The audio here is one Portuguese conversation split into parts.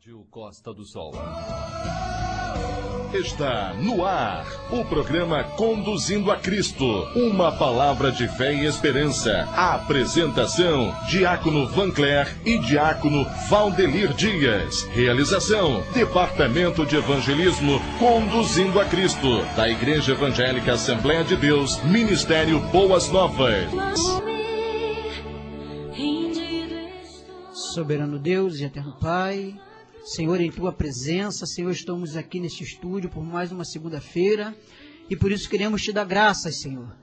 Rádio Costa do Sol. Está no ar o programa Conduzindo a Cristo, uma palavra de fé e esperança. A apresentação, Diácono Vancler e Diácono Valdelir Dias. Realização, Departamento de Evangelismo Conduzindo a Cristo, da Igreja Evangélica Assembleia de Deus, Ministério Boas Novas. Soberano Deus e eterno Pai, Senhor, em Tua presença, Senhor, estamos aqui neste estúdio por mais uma segunda-feira e por isso queremos Te dar graças, Senhor.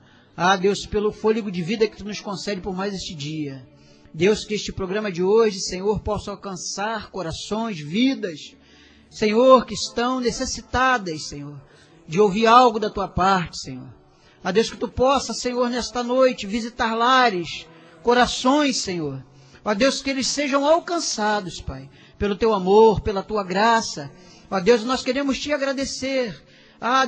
Deus, pelo fôlego de vida que Tu nos concede por mais este dia. Deus, que este programa de hoje, Senhor, possa alcançar corações, vidas, Senhor, que estão necessitadas, Senhor, de ouvir algo da Tua parte, Senhor. Deus, que Tu possa, Senhor, nesta noite visitar lares, corações, Senhor. Deus, que eles sejam alcançados, Pai, pelo Teu amor, pela Tua graça. Deus, nós queremos Te agradecer,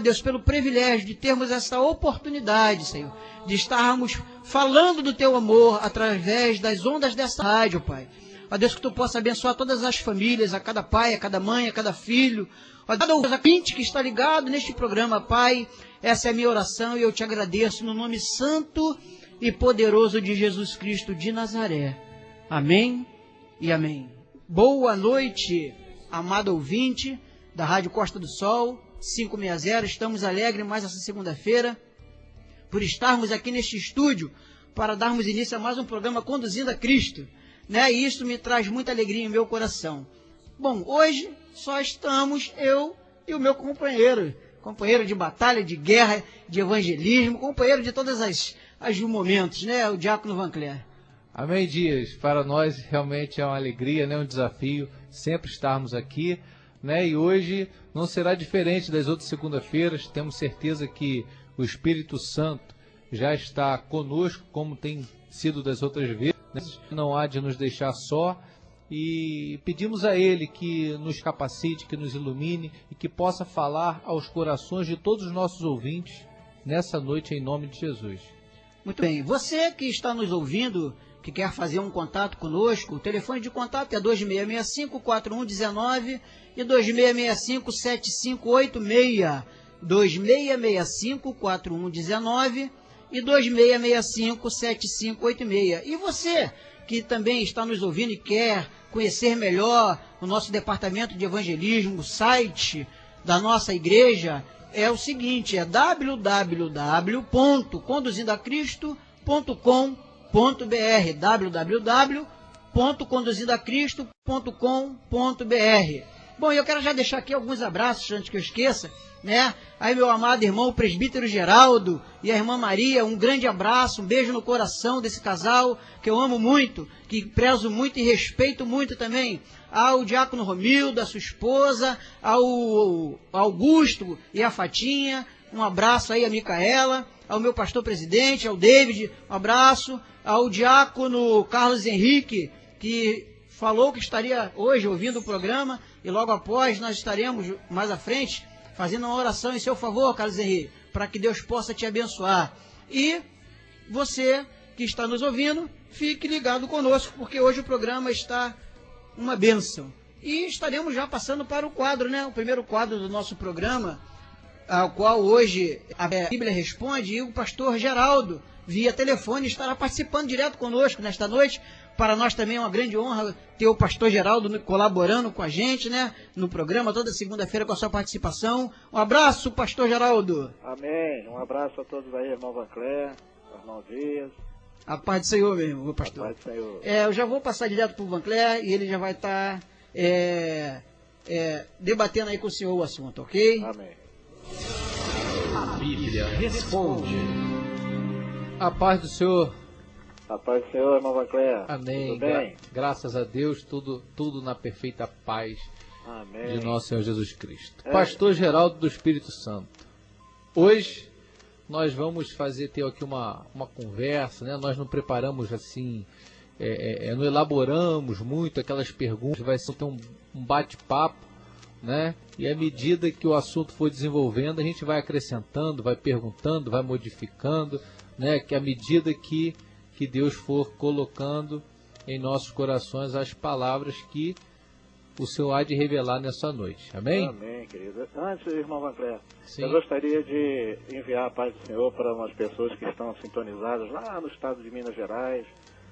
Deus, pelo privilégio de termos essa oportunidade, Senhor, de estarmos falando do Teu amor através das ondas dessa rádio, Pai. Deus, que Tu possa abençoar todas as famílias, a cada pai, a cada mãe, a cada filho, cada ouvinte que está ligado neste programa, Pai. Essa é a minha oração e eu Te agradeço no nome santo e poderoso de Jesus Cristo de Nazaré. Amém e amém. Boa noite, amado ouvinte da Rádio Costa do Sol, 560. Estamos alegres mais essa segunda-feira por estarmos aqui neste estúdio para darmos início a mais um programa Conduzindo a Cristo, né? E isso me traz muita alegria em meu coração. Bom, hoje só estamos eu e o meu companheiro de batalha, de guerra, de evangelismo, companheiro de todas as momentos, né? O Diácono Vancler. Amém, Dias. Para nós realmente é uma alegria, né? Um desafio sempre estarmos aqui, né? E hoje não será diferente das outras segunda-feiras. Temos certeza que o Espírito Santo já está conosco, como tem sido das outras vezes, né? Não há de nos deixar só e pedimos a Ele que nos capacite, que nos ilumine e que possa falar aos corações de todos os nossos ouvintes nessa noite em nome de Jesus. Muito bem. Você que está nos ouvindo, que quer fazer um contato conosco, o telefone de contato é 2665-4119 e 2665-7586. 2665-4119 e 2665-7586. E você que também está nos ouvindo e quer conhecer melhor o nosso departamento de evangelismo, o site da nossa igreja, é o seguinte, é www.conduzindoacristo.com.br www.conduzindoacristo.com.br. Bom, eu quero já deixar aqui alguns abraços antes que eu esqueça, né? Aí meu amado irmão, o presbítero Geraldo e a irmã Maria, um grande abraço, um beijo no coração desse casal que eu amo muito, que prezo muito e respeito muito também. Ao Diácono Romildo, a sua esposa, ao Augusto e a Fatinha, um abraço aí a Micaela, ao meu pastor presidente, ao David, um abraço, ao Diácono Carlos Henrique, que falou que estaria hoje ouvindo o programa, e logo após nós estaremos mais à frente fazendo uma oração em seu favor, Carlos Henrique, para que Deus possa te abençoar. E você que está nos ouvindo, fique ligado conosco, porque hoje o programa está uma bênção. E estaremos já passando para o quadro, né? O primeiro quadro do nosso programa, ao qual hoje a Bíblia responde, e o pastor Geraldo, via telefone, estará participando direto conosco nesta noite. Para nós também é uma grande honra ter o pastor Geraldo colaborando com a gente, né, no programa, toda segunda-feira com a sua participação. Um abraço, pastor Geraldo. Amém. Um abraço a todos aí, irmão Vancler, irmão Dias. A paz do Senhor, meu pastor. A paz do Senhor. Eu já vou passar direto para o Vancler e ele já vai estar debatendo aí com o senhor o assunto, ok? Amém. A Bíblia responde. A paz do Senhor. A paz do Senhor, irmão Vancler. Amém. Tudo bem? Graças a Deus, tudo na perfeita paz. Amém. De nosso Senhor Jesus Cristo. Pastor Geraldo do Espírito Santo. Hoje nós vamos ter aqui uma conversa, né? Nós não preparamos assim, não elaboramos muito aquelas perguntas, vai ser um bate-papo, né? E à medida que o assunto for desenvolvendo, a gente vai acrescentando, vai perguntando, vai modificando, né? Que à medida que Deus for colocando em nossos corações as palavras que o Senhor há de revelar nessa noite. Amém? Amém, querido. Antes, irmão Vancler, Sim. eu gostaria de enviar a paz do Senhor para umas pessoas que estão sintonizadas lá no estado de Minas Gerais,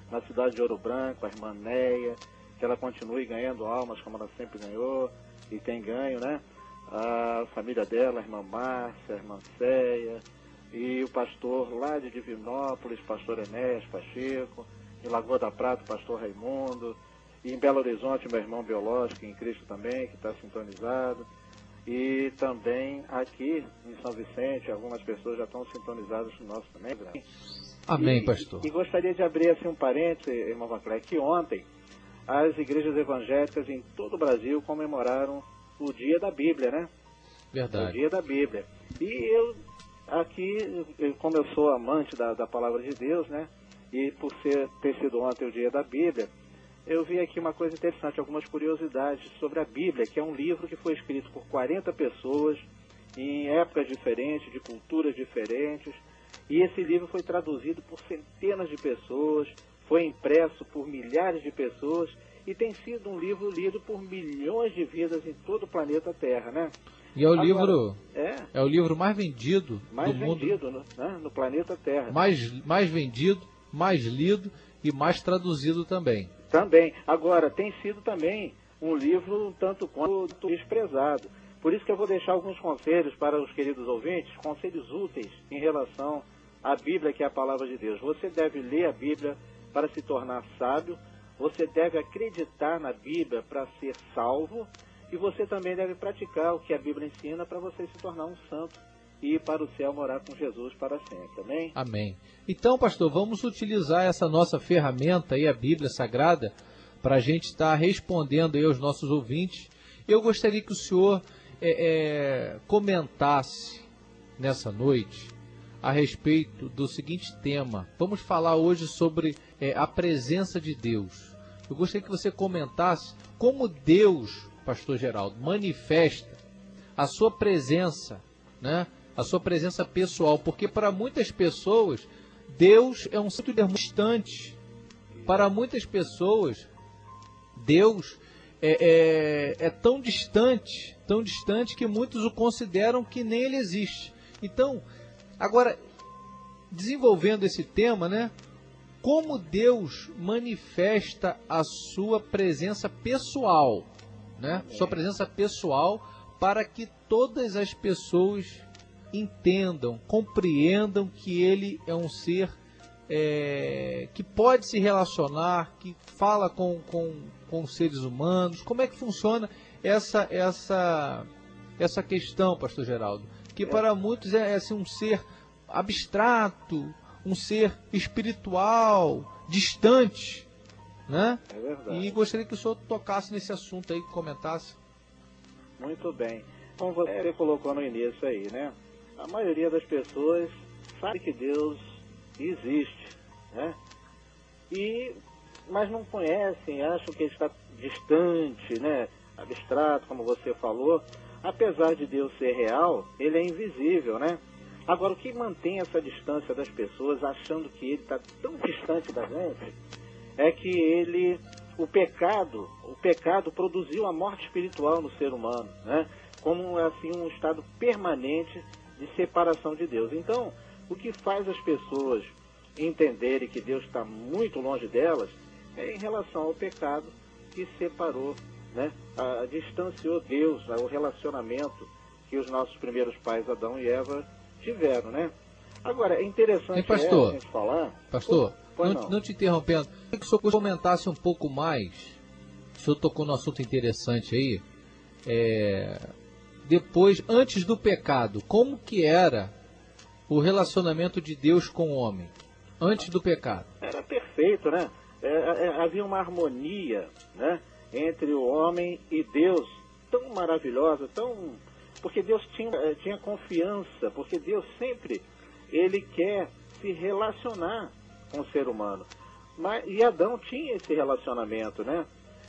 na cidade de Ouro Branco, a irmã Neia, que ela continue ganhando almas como ela sempre ganhou e tem ganho, né? A família dela, a irmã Márcia, a irmã Céia, e o pastor lá de Divinópolis, pastor Enéas Pacheco, em Lagoa da Prata, o pastor Raimundo, e em Belo Horizonte, meu irmão biológico em Cristo também, que está sintonizado, e também aqui em São Vicente, algumas pessoas já estão sintonizadas no nosso também. Amém, pastor. E gostaria de abrir assim um parênteses, irmão Vancler, que ontem as igrejas evangélicas em todo o Brasil comemoraram o Dia da Bíblia, né? Verdade. O Dia da Bíblia. E eu, aqui, como eu sou amante da palavra de Deus, né? E por ter sido ontem o Dia da Bíblia, eu vi aqui uma coisa interessante, algumas curiosidades sobre a Bíblia, que é um livro que foi escrito por 40 pessoas, em épocas diferentes, de culturas diferentes, e esse livro foi traduzido por centenas de pessoas, foi impresso por milhares de pessoas, e tem sido um livro lido por milhões de vidas em todo o planeta Terra, né? E é o Agora, livro é o livro mais vendido mais do mundo. vendido no planeta Terra. Mais vendido, mais lido e mais traduzido também. Também. Agora, tem sido também um livro tanto quanto desprezado. Por isso que eu vou deixar alguns conselhos para os queridos ouvintes, conselhos úteis em relação à Bíblia, que é a palavra de Deus. Você deve ler a Bíblia para se tornar sábio, você deve acreditar na Bíblia para ser salvo, e você também deve praticar o que a Bíblia ensina para você se tornar um santo e ir para o céu morar com Jesus para sempre. Amém? Amém. Então, pastor, vamos utilizar essa nossa ferramenta aí, a Bíblia Sagrada, para a gente estar respondendo aí aos nossos ouvintes. Eu gostaria que o senhor comentasse nessa noite a respeito do seguinte tema. Vamos falar hoje sobre a presença de Deus. Eu gostaria que você comentasse como Deus, pastor Geraldo, manifesta a sua presença, né? A sua presença pessoal, porque para muitas pessoas Deus é um ser distante. Para muitas pessoas Deus é tão distante que muitos o consideram que nem ele existe. Então, agora, desenvolvendo esse tema, né? Como Deus manifesta a sua presença pessoal, né? Sua presença pessoal, para que todas as pessoas entendam, compreendam que ele é um ser que pode se relacionar, que fala com seres humanos. Como é que funciona essa questão, pastor Geraldo? Que para muitos é assim, um ser abstrato, um ser espiritual, distante, né? É verdade. E gostaria que o senhor tocasse nesse assunto aí, comentasse. Muito bem. Como você colocou no início aí, né? A maioria das pessoas sabe que Deus existe, né? Mas não conhecem, acham que ele está distante, né? Abstrato, como você falou. Apesar de Deus ser real, ele é invisível, né? Agora, o que mantém essa distância das pessoas, achando que ele está tão distante da gente, é que o pecado produziu a morte espiritual no ser humano, né? Como assim um estado permanente de separação de Deus. Então, o que faz as pessoas entenderem que Deus está muito longe delas é em relação ao pecado que separou, né? Distanciou Deus, o relacionamento que os nossos primeiros pais, Adão e Eva, tiveram, né? Agora, é interessante pastor, a gente falar... Pastor, não te interrompendo, eu queria que o senhor comentasse um pouco mais. O senhor tocou num assunto interessante aí. Antes do pecado, como que era o relacionamento de Deus com o homem? Antes do pecado. Era perfeito, né? Havia uma harmonia, né, entre o homem e Deus, tão maravilhosa, porque Deus tinha confiança, porque Deus sempre ele quer se relacionar com o ser humano. E Adão tinha esse relacionamento, né?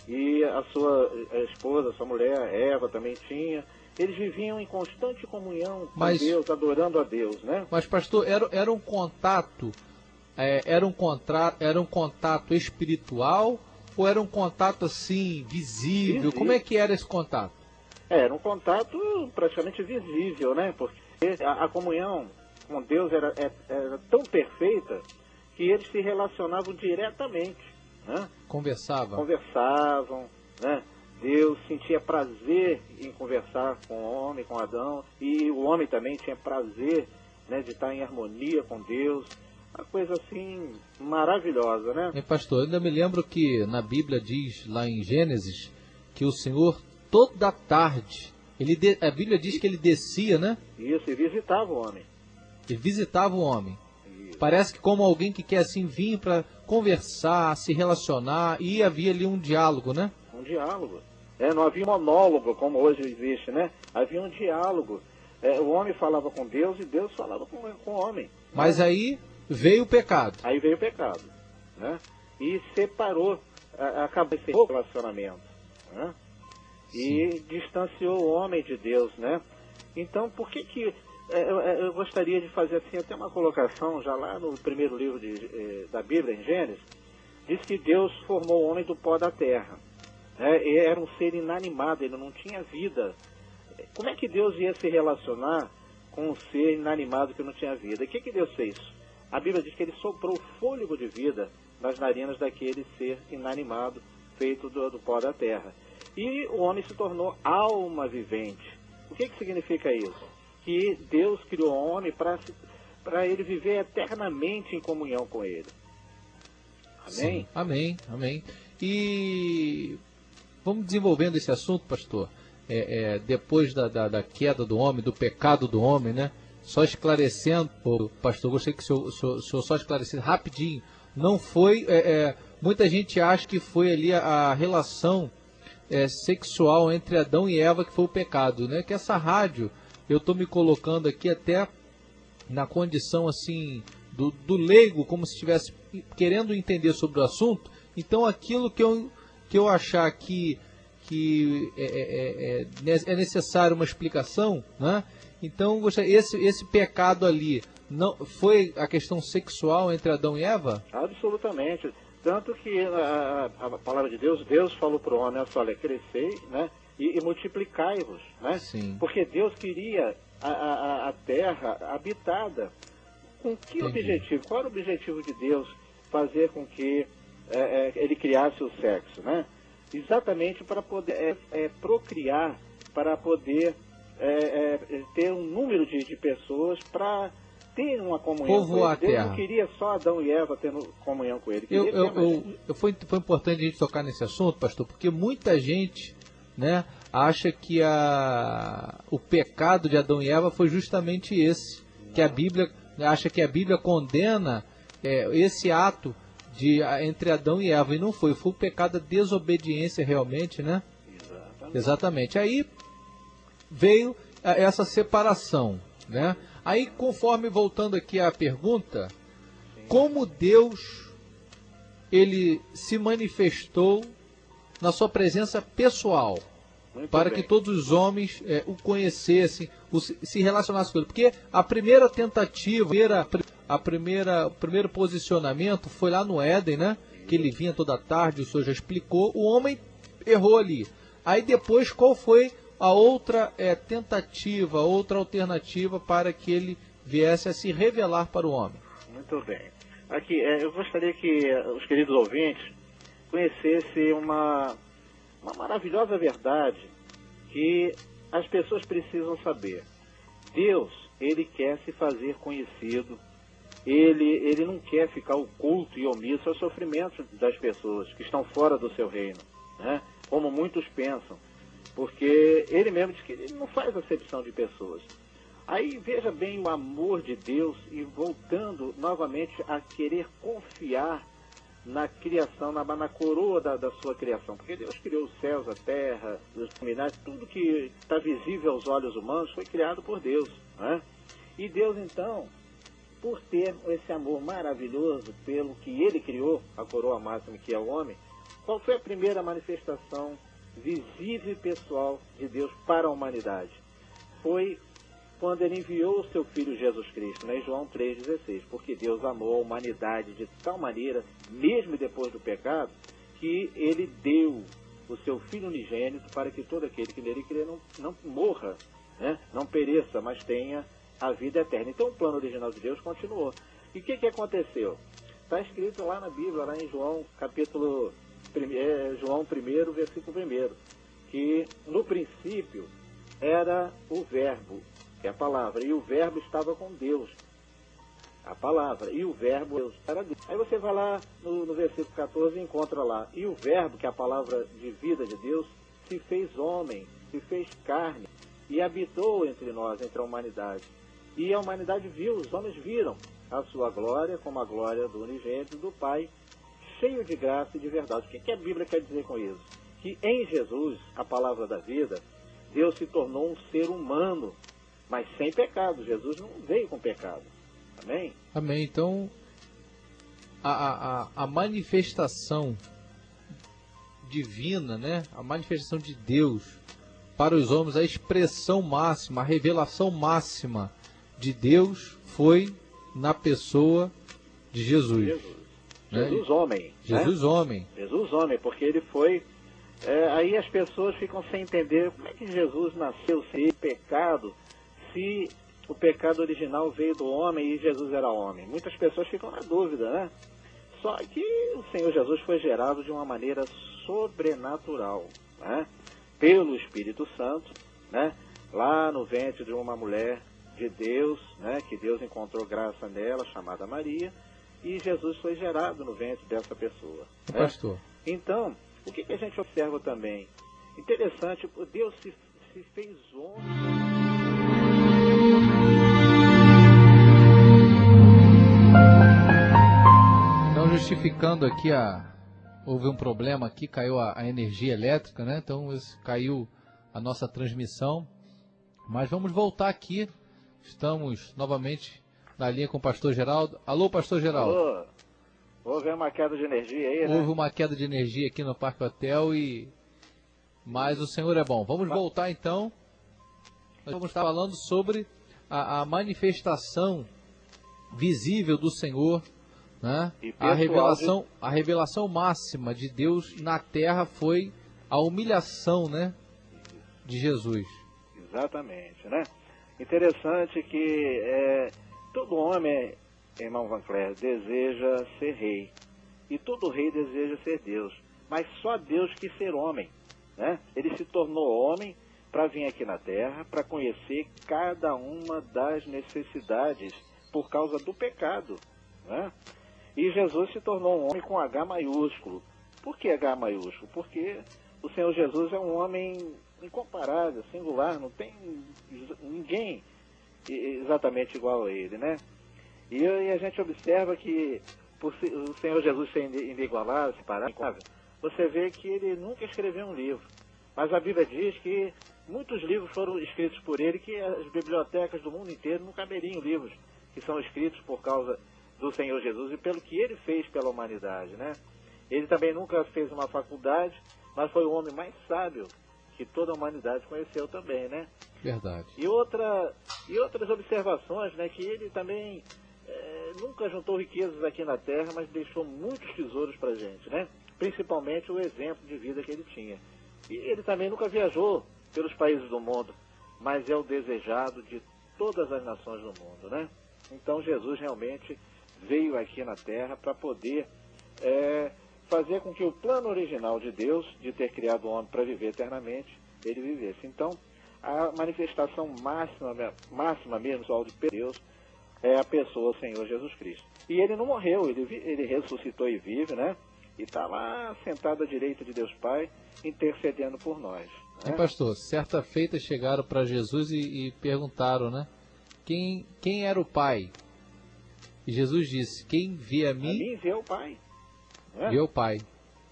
E a sua esposa, a sua mulher, Eva, também tinha. Eles viviam em constante comunhão com Deus, adorando a Deus, né? Mas, pastor, era um contato, era um contato espiritual, Ou era um contato assim, visível? Como é que era esse contato? Era um contato praticamente visível, né? Porque a comunhão com Deus era tão perfeita que eles se relacionavam diretamente, né? Conversavam, né? Deus sentia prazer em conversar com o homem, com Adão, e o homem também tinha prazer, né, de estar em harmonia com Deus. Uma coisa assim maravilhosa, né? E pastor, eu ainda me lembro que na Bíblia diz lá em Gênesis que o Senhor toda tarde, a Bíblia diz que ele descia, né? Isso, e visitava o homem. Ele visitava o homem. Isso. Parece que como alguém que quer assim vir para conversar, se relacionar, e havia ali um diálogo, né? Um diálogo. Não havia monólogo como hoje existe, né? Havia um diálogo. O homem falava com Deus e Deus falava com o homem. Mas aí veio o pecado. Aí veio o pecado, né? E separou, acabou esse relacionamento, né? E distanciou o homem de Deus, né? Então, por que eu gostaria de fazer assim até uma colocação, já lá no primeiro livro da Bíblia, em Gênesis, diz que Deus formou o homem do pó da terra. Ele era um ser inanimado, ele não tinha vida. Como é que Deus ia se relacionar com um ser inanimado que não tinha vida? E o que Deus fez? A Bíblia diz que ele soprou o fôlego de vida nas narinas daquele ser inanimado, feito do pó da terra. E o homem se tornou alma vivente. O que significa isso? Que Deus criou o homem para ele viver eternamente em comunhão com ele. Amém? Sim. Amém, amém. E vamos desenvolvendo esse assunto, pastor. Depois da queda do homem, do pecado do homem, né? Só esclarecendo, pastor, gostaria que o senhor só esclarecesse rapidinho. Não foi, muita gente acha que foi ali a relação sexual entre Adão e Eva que foi o pecado, né? Que essa rádio, eu estou me colocando aqui até na condição assim do leigo, como se estivesse querendo entender sobre o assunto. Então aquilo que eu achar que é necessário uma explicação, né? Então esse pecado ali não foi a questão sexual entre Adão e Eva? Absolutamente. Tanto que a palavra de Deus falou para o homem, olha, crescei, né, e multiplicai-vos, né? Sim. Porque Deus queria a terra habitada. Com que objetivo? Qual era o objetivo de Deus fazer com que ele criasse o sexo, né? Exatamente para poder procriar, para poder ter um número de pessoas para ter uma comunhão Povoar com ele. Deus a terra. não queria só Adão e Eva tendo comunhão com ele. Foi importante a gente tocar nesse assunto, pastor, porque muita gente, né, acha que o pecado de Adão e Eva foi justamente esse. Que a Bíblia acha que a Bíblia condena esse ato entre Adão e Eva, e não foi o pecado da desobediência realmente, né? Exatamente. Aí veio essa separação, né? Aí, conforme, voltando aqui à pergunta, como Deus ele se manifestou na sua presença pessoal, para que todos os homens o conhecessem, se relacionassem com ele? Porque a primeira tentativa, o primeiro posicionamento foi lá no Éden, né? Que ele vinha toda tarde, o Senhor já explicou, o homem errou ali. Aí depois, qual foi a outra tentativa, outra alternativa para que ele viesse a se revelar para o homem? Muito bem. Aqui, eu gostaria que os queridos ouvintes conhecessem uma maravilhosa verdade que as pessoas precisam saber. Deus, ele quer se fazer conhecido, ele não quer ficar oculto e omisso aos sofrimentos das pessoas que estão fora do seu reino, né? Como muitos pensam. Porque ele mesmo diz que ele não faz acepção de pessoas. Aí veja bem o amor de Deus e voltando novamente a querer confiar na criação, na coroa da sua criação. Porque Deus criou os céus, a terra, os luminares, tudo que está visível aos olhos humanos foi criado por Deus, né? E Deus então, por ter esse amor maravilhoso pelo que ele criou, a coroa máxima que é o homem, qual foi a primeira manifestação visível e pessoal de Deus para a humanidade? Foi quando ele enviou o seu Filho Jesus Cristo, né, em João 3,16, porque Deus amou a humanidade de tal maneira, mesmo depois do pecado, que ele deu o seu Filho unigênito para que todo aquele que nele crê não morra, né? Não pereça, mas tenha a vida eterna. Então o plano original de Deus continuou. E o que aconteceu? Está escrito lá na Bíblia, lá em João, João 1, versículo 1, que no princípio era o Verbo, que é a palavra, e o Verbo estava com Deus, a palavra, e o Verbo Deus era Deus. Aí você vai lá no versículo 14 e encontra lá, e o Verbo, que é a palavra de vida de Deus, se fez homem, se fez carne, e habitou entre nós, entre a humanidade. E a humanidade viu, os homens viram a sua glória, como a glória do unigênito do Pai, cheio de graça e de verdade. O que a Bíblia quer dizer com isso? Que em Jesus, a palavra da vida, Deus se tornou um ser humano, mas sem pecado. Jesus não veio com pecado. Amém? Amém. Então, a manifestação divina, né? A manifestação de Deus para os homens, a expressão máxima, a revelação máxima de Deus foi na pessoa de Jesus. Né? Jesus homem. Jesus homem. Jesus homem, porque ele foi... aí as pessoas ficam sem entender como é que Jesus nasceu sem pecado, se o pecado original veio do homem e Jesus era homem. Muitas pessoas ficam na dúvida, né? Só que o Senhor Jesus foi gerado de uma maneira sobrenatural, né? Pelo Espírito Santo, né? Lá no ventre de uma mulher de Deus, né? Que Deus encontrou graça nela, chamada Maria, e Jesus foi gerado no ventre dessa pessoa. Né? Pastor. Então, o que a gente observa também? Interessante, Deus se fez homem. Então, justificando aqui, houve um problema aqui, caiu a energia elétrica, né? Então caiu a nossa transmissão. Mas vamos voltar aqui. Estamos novamente na linha com o pastor Geraldo. Alô, pastor Geraldo. Alô. Houve uma queda de energia aí, né? Houve uma queda de energia aqui no Parque Hotel, mas o Senhor é bom. Vamos voltar então. Nós vamos estar falando sobre a manifestação visível do Senhor, né? A revelação máxima de Deus na terra foi a humilhação, né, de Jesus. Exatamente, né? Interessante que todo homem, irmão Van Cler, deseja ser rei. E todo rei deseja ser Deus. Mas só Deus quis ser homem, né? Ele se tornou homem para vir aqui na terra, para conhecer cada uma das necessidades por causa do pecado, né? E Jesus se tornou um homem com H maiúsculo. Por que H maiúsculo? Porque o Senhor Jesus é um homem incomparável, singular, não tem ninguém exatamente igual a ele, né? E a gente observa que, por o Senhor Jesus ser inigualável, separável, você vê que ele nunca escreveu um livro. Mas a Bíblia diz que muitos livros foram escritos por ele, que as bibliotecas do mundo inteiro não caberiam livros que são escritos por causa do Senhor Jesus e pelo que ele fez pela humanidade, né? Ele também nunca fez uma faculdade, mas foi o homem mais sábio que toda a humanidade conheceu também, né? Verdade. E outras observações, né? Que ele também nunca juntou riquezas aqui na terra, mas deixou muitos tesouros pra gente, né? Principalmente o exemplo de vida que ele tinha. E ele também nunca viajou pelos países do mundo, mas é o desejado de todas as nações do mundo, né? Então Jesus realmente veio aqui na terra para poder fazer com que o plano original de Deus, de ter criado o homem para viver eternamente, ele vivesse. Então, a manifestação máxima mesmo de Deus é a pessoa, o Senhor Jesus Cristo. E ele não morreu, ele ressuscitou e vive, né? E está lá sentado à direita de Deus Pai, intercedendo por nós. Né? Pastor, certa feita chegaram para Jesus e perguntaram, né? Quem era o Pai? E Jesus disse, quem vê a mim vê o Pai. Né? Vê o Pai.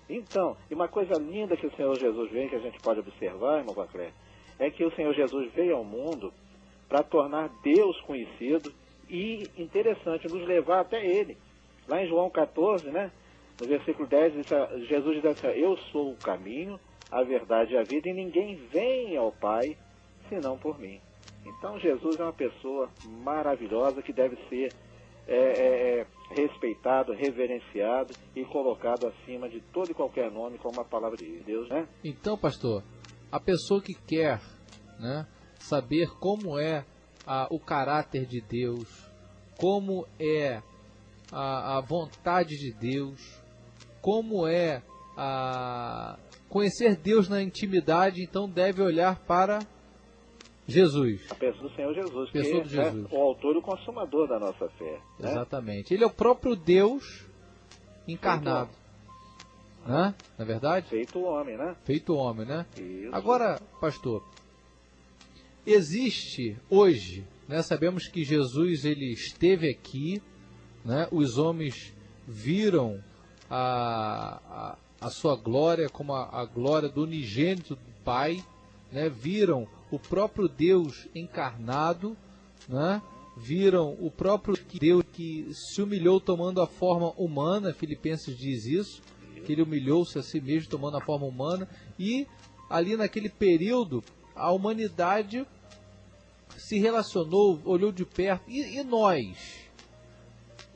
Então, e uma coisa linda que o Senhor Jesus veio, que a gente pode observar, irmão Baclé, é que o Senhor Jesus veio ao mundo para tornar Deus conhecido e, interessante, nos levar até Ele. Lá em João 14, né, no versículo 10, Jesus diz assim, eu sou o caminho, a verdade e a vida, e ninguém vem ao Pai senão por mim. Então Jesus é uma pessoa maravilhosa que deve ser respeitado, reverenciado e colocado acima de todo e qualquer nome como a palavra de Deus, né? Então, pastor, a pessoa que quer, né, saber como é o caráter de Deus, como é a vontade de Deus, como é conhecer Deus na intimidade, então deve olhar para Jesus. A pessoa do Senhor Jesus, Pessoa que de Jesus. é o autor e o consumador da nossa fé. Né? Exatamente. Ele é o próprio Deus encarnado. Né? Não é verdade? Feito homem, né? Feito homem, né? Isso. Agora, pastor, existe hoje, né, sabemos que Jesus ele esteve aqui, né, os homens viram a sua glória como a glória do unigênito do Pai, né, viram o próprio Deus encarnado, né, viram o próprio Deus que se humilhou tomando a forma humana, Filipenses diz isso, que ele humilhou-se a si mesmo tomando a forma humana, e ali naquele período a humanidade se relacionou, olhou de perto, e nós?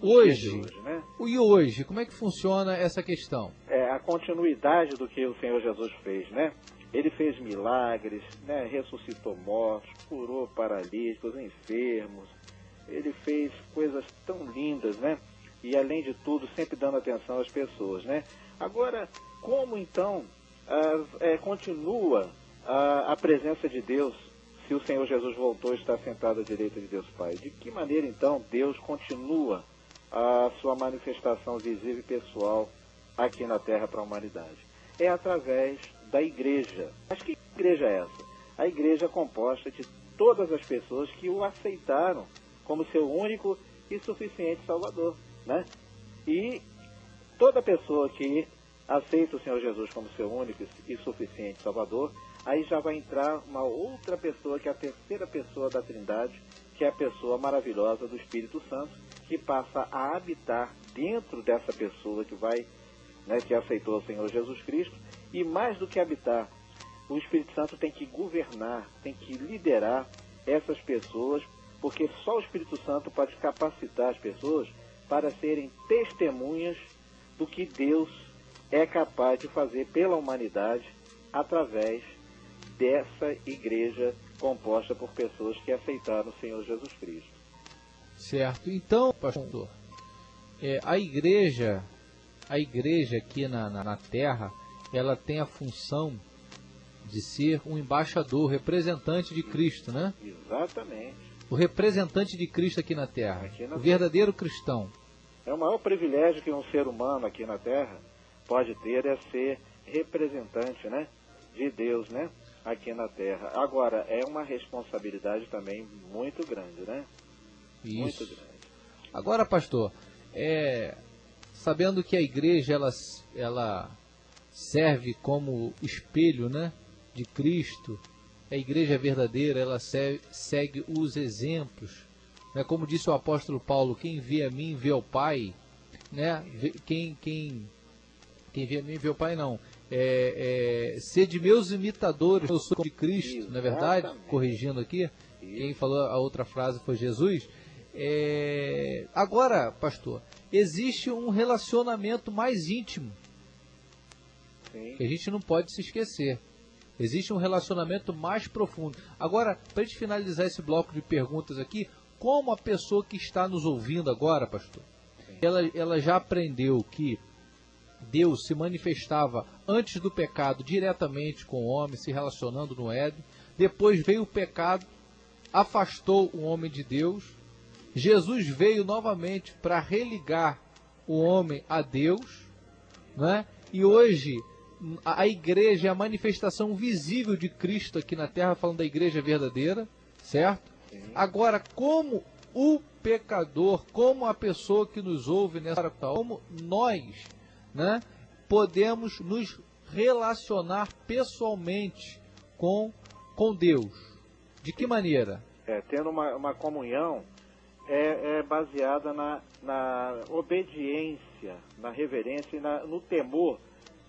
Hoje, né? E hoje, como é que funciona essa questão? É a continuidade do que o Senhor Jesus fez, né? Ele fez milagres, né? Ressuscitou mortos, curou paralíticos, enfermos. Ele fez coisas tão lindas, né? E além de tudo, sempre dando atenção às pessoas, né? Agora, como então continua a presença de Deus se o Senhor Jesus voltou e está sentado à direita de Deus Pai? De que maneira então Deus continua a sua manifestação visível e pessoal aqui na Terra para a humanidade? É através da igreja. Mas que igreja é essa? A igreja é composta de todas as pessoas que o aceitaram como seu único e suficiente Salvador, né? E toda pessoa que aceita o Senhor Jesus como seu único e suficiente Salvador, aí já vai entrar uma outra pessoa, que é a terceira pessoa da Trindade, que é a pessoa maravilhosa do Espírito Santo, que passa a habitar dentro dessa pessoa que vai, né, que aceitou o Senhor Jesus Cristo. E mais do que habitar, o Espírito Santo tem que governar, tem que liderar essas pessoas, porque só o Espírito Santo pode capacitar as pessoas para serem testemunhas do que Deus é capaz de fazer pela humanidade através dessa igreja composta por pessoas que aceitaram o Senhor Jesus Cristo. Certo. Então, pastor, a igreja aqui na Terra, ela tem a função de ser um embaixador, representante de Cristo, né? Exatamente. O representante de Cristo aqui na Terra, o verdadeiro cristão. É o maior privilégio que um ser humano aqui na Terra pode ter, é ser representante, né, de Deus, né, aqui na Terra. Agora, é uma responsabilidade também muito grande, né? Isso. Muito grande. Agora, pastor, sabendo que a igreja ela serve como espelho, né, de Cristo, a igreja verdadeira, ela segue os exemplos, né, como disse o apóstolo Paulo: quem vê a mim vê o Pai, né? Quem vê a mim vê o Pai, não. Sede meus imitadores, eu sou de Cristo. Exatamente. Não é verdade? Corrigindo aqui, isso. Quem falou a outra frase foi Jesus. Agora, pastor, existe um relacionamento mais íntimo, sim, que a gente não pode se esquecer. Existe um relacionamento mais profundo. Agora, para a gente finalizar esse bloco de perguntas aqui, como a pessoa que está nos ouvindo agora, pastor, ela já aprendeu que Deus se manifestava antes do pecado diretamente com o homem, se relacionando no Éden. Depois veio o pecado, afastou o homem de Deus. Jesus veio novamente para religar o homem a Deus, né? E hoje a igreja é a manifestação visível de Cristo aqui na Terra, falando da igreja verdadeira, certo? Sim. Agora, como o pecador, como a pessoa que nos ouve nessa hora, como nós, né, podemos nos relacionar pessoalmente com Deus? De que maneira? Tendo uma comunhão baseada na obediência, na reverência e no temor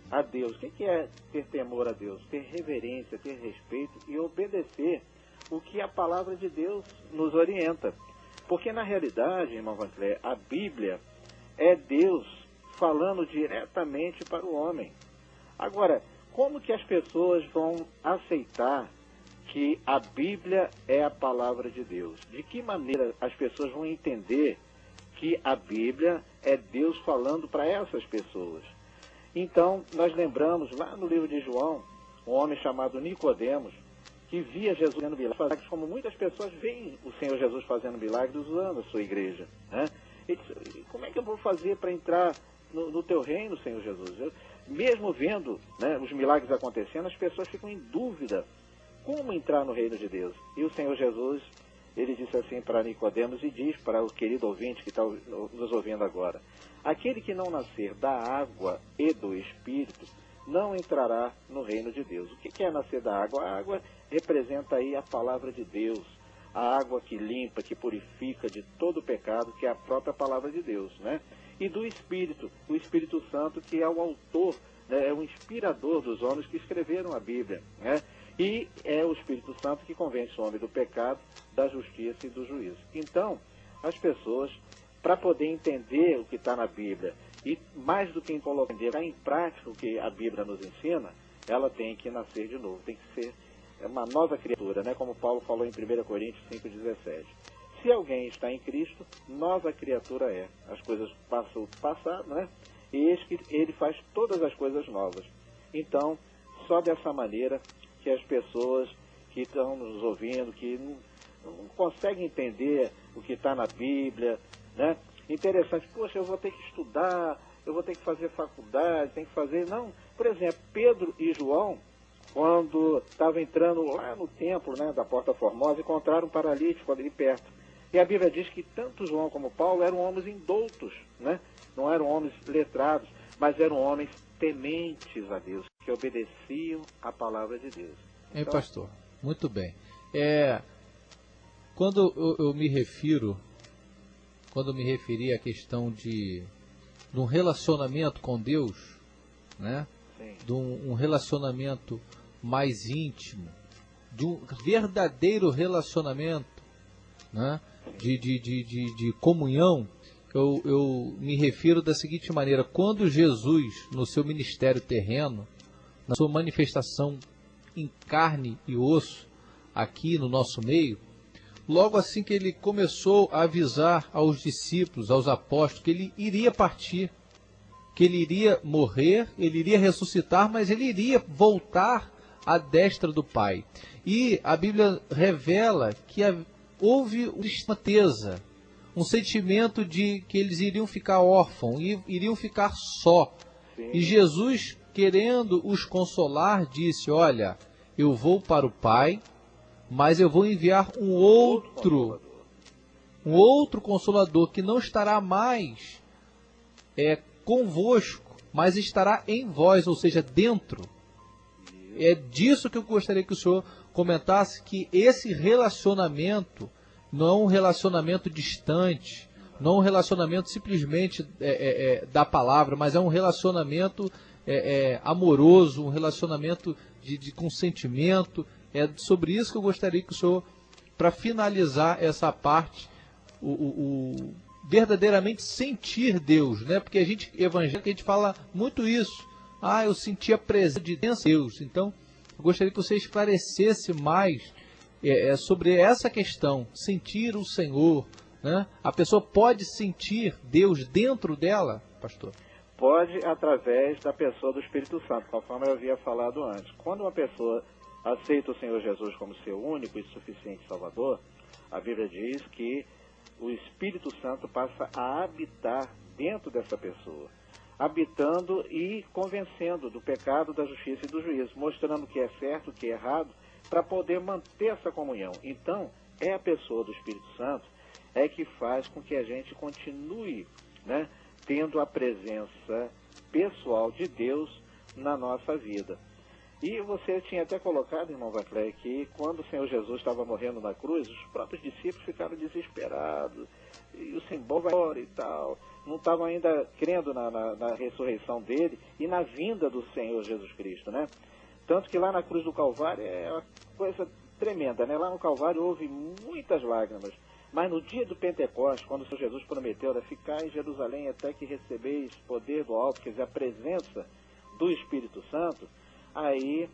a Deus. O que é ter temor a Deus? Ter reverência, ter respeito e obedecer o que a palavra de Deus nos orienta. Porque na realidade, irmão Van Cleer, a Bíblia é Deus falando diretamente para o homem. Agora, como que as pessoas vão aceitar que a Bíblia é a palavra de Deus? De que maneira as pessoas vão entender que a Bíblia é Deus falando para essas pessoas? Então, nós lembramos lá no livro de João, um homem chamado Nicodemos, que via Jesus fazendo milagres, como muitas pessoas veem o Senhor Jesus fazendo milagres usando a sua igreja, né? Ele disse, como é que eu vou fazer para entrar no teu reino, Senhor Jesus? Mesmo vendo, né, os milagres acontecendo, as pessoas ficam em dúvida como entrar no reino de Deus. E o Senhor Jesus, ele disse assim para Nicodemos e diz para o querido ouvinte que está nos ouvindo agora: aquele que não nascer da água e do Espírito não entrará no reino de Deus. O que é nascer da água? A água representa aí a palavra de Deus, a água que limpa, que purifica de todo pecado, que é a própria palavra de Deus, né? E do Espírito, o Espírito Santo, que é o autor, né, é o inspirador dos homens que escreveram a Bíblia, né? E é o Espírito Santo que convence o homem do pecado, da justiça e do juízo. Então, as pessoas, para poder entender o que está na Bíblia, e mais do que colocar em prática o que a Bíblia nos ensina, ela tem que nascer de novo, tem que ser uma nova criatura, né? Como Paulo falou em 1 Coríntios 5,17. Se alguém está em Cristo, nova criatura é. As coisas passam do passado, né? E eis que ele faz todas as coisas novas. Então, só dessa maneira que as pessoas que estão nos ouvindo, que não conseguem entender o que está na Bíblia, né? Interessante, poxa, eu vou ter que estudar, eu vou ter que fazer faculdade, tem que fazer... Não, por exemplo, Pedro e João, quando estavam entrando lá no templo, né, da Porta Formosa, encontraram um paralítico ali perto. E a Bíblia diz que tanto João como Paulo eram homens indoutos, né? Não eram homens letrados, mas eram homens tementes a Deus, que obedeciam à palavra de Deus. Hein, pastor? Muito bem. Quando eu me referi à questão de um relacionamento com Deus, né? Sim. De um relacionamento mais íntimo, de um verdadeiro relacionamento, né? De comunhão, eu me refiro da seguinte maneira: quando Jesus, no seu ministério terreno, na sua manifestação em carne e osso, aqui no nosso meio, logo assim que ele começou a avisar aos discípulos, aos apóstolos, que ele iria partir, que ele iria morrer, ele iria ressuscitar, mas ele iria voltar à destra do Pai. E a Bíblia revela que houve uma tristeza, um sentimento de que eles iriam ficar órfãos, iriam ficar só. Sim. E Jesus, querendo os consolar, disse: olha, eu vou para o Pai, mas eu vou enviar um outro Consolador, que não estará mais convosco, mas estará em vós, ou seja, dentro. É disso que eu gostaria que o senhor comentasse, que esse relacionamento não é um relacionamento distante, não é um relacionamento simplesmente da palavra, mas é um relacionamento amoroso, um relacionamento de consentimento. É sobre isso que eu gostaria que o senhor, para finalizar essa parte, verdadeiramente sentir Deus, né? Porque a gente, evangélico, a gente fala muito isso. Eu senti a presença de Deus. Então, eu gostaria que você esclarecesse mais sobre essa questão, sentir o Senhor, né? A pessoa pode sentir Deus dentro dela, pastor? Pode, através da pessoa do Espírito Santo, conforme eu havia falado antes. Quando uma pessoa aceita o Senhor Jesus como seu único e suficiente Salvador, a Bíblia diz que o Espírito Santo passa a habitar dentro dessa pessoa, habitando e convencendo do pecado, da justiça e do juízo, mostrando o que é certo, o que é errado, para poder manter essa comunhão. Então, é a pessoa do Espírito Santo que faz com que a gente continue, né, tendo a presença pessoal de Deus na nossa vida. E você tinha até colocado, irmão Vaclé, que quando o Senhor Jesus estava morrendo na cruz, os próprios discípulos ficaram desesperados, e o Senhor vai embora e tal, não estavam ainda crendo na ressurreição dele e na vinda do Senhor Jesus Cristo, né? Tanto que lá na cruz do Calvário é uma coisa tremenda, né? Lá no Calvário houve muitas lágrimas, Mas no dia do Pentecostes, quando o Senhor Jesus prometeu, ficar em Jerusalém até que recebeis poder do alto, quer dizer, a presença do Espírito Santo, aí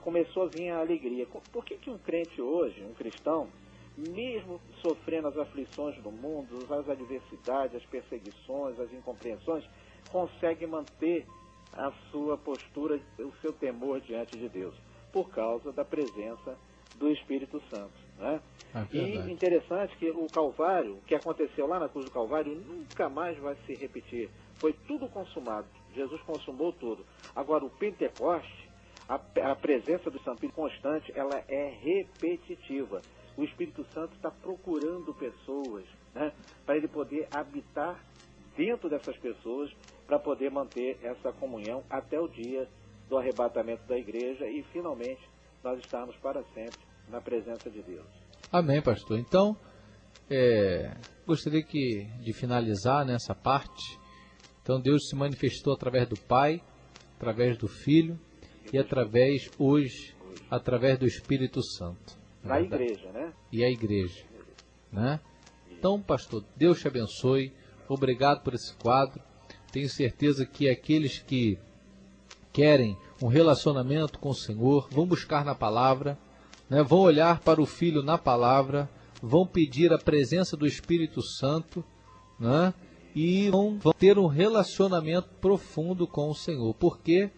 começou a vir a alegria. Por que um crente hoje, um cristão, mesmo sofrendo as aflições do mundo, as adversidades, as perseguições, as incompreensões, consegue manter a sua postura, o seu temor diante de Deus? Por causa da presença do Espírito Santo, né? E interessante que o Calvário, o que aconteceu lá na cruz do Calvário, nunca mais vai se repetir. Foi tudo consumado. Jesus consumou tudo. Agora, o Pentecoste, a presença do Santo Espírito constante, ela é repetitiva. O Espírito Santo está procurando pessoas, né, para ele poder habitar dentro dessas pessoas, para poder manter essa comunhão até o dia do arrebatamento da igreja e, finalmente, nós estarmos para sempre na presença de Deus. Amém, pastor. Então, gostaria de finalizar nessa parte. Então, Deus se manifestou através do Pai, através do Filho e através do Espírito Santo. Na igreja, né? E a igreja, né? Então, pastor, Deus te abençoe. Obrigado por esse quadro. Tenho certeza que aqueles que querem um relacionamento com o Senhor vão buscar na palavra, né? Vão olhar para o Filho na palavra, vão pedir a presença do Espírito Santo, né? E vão ter um relacionamento profundo com o Senhor. Porque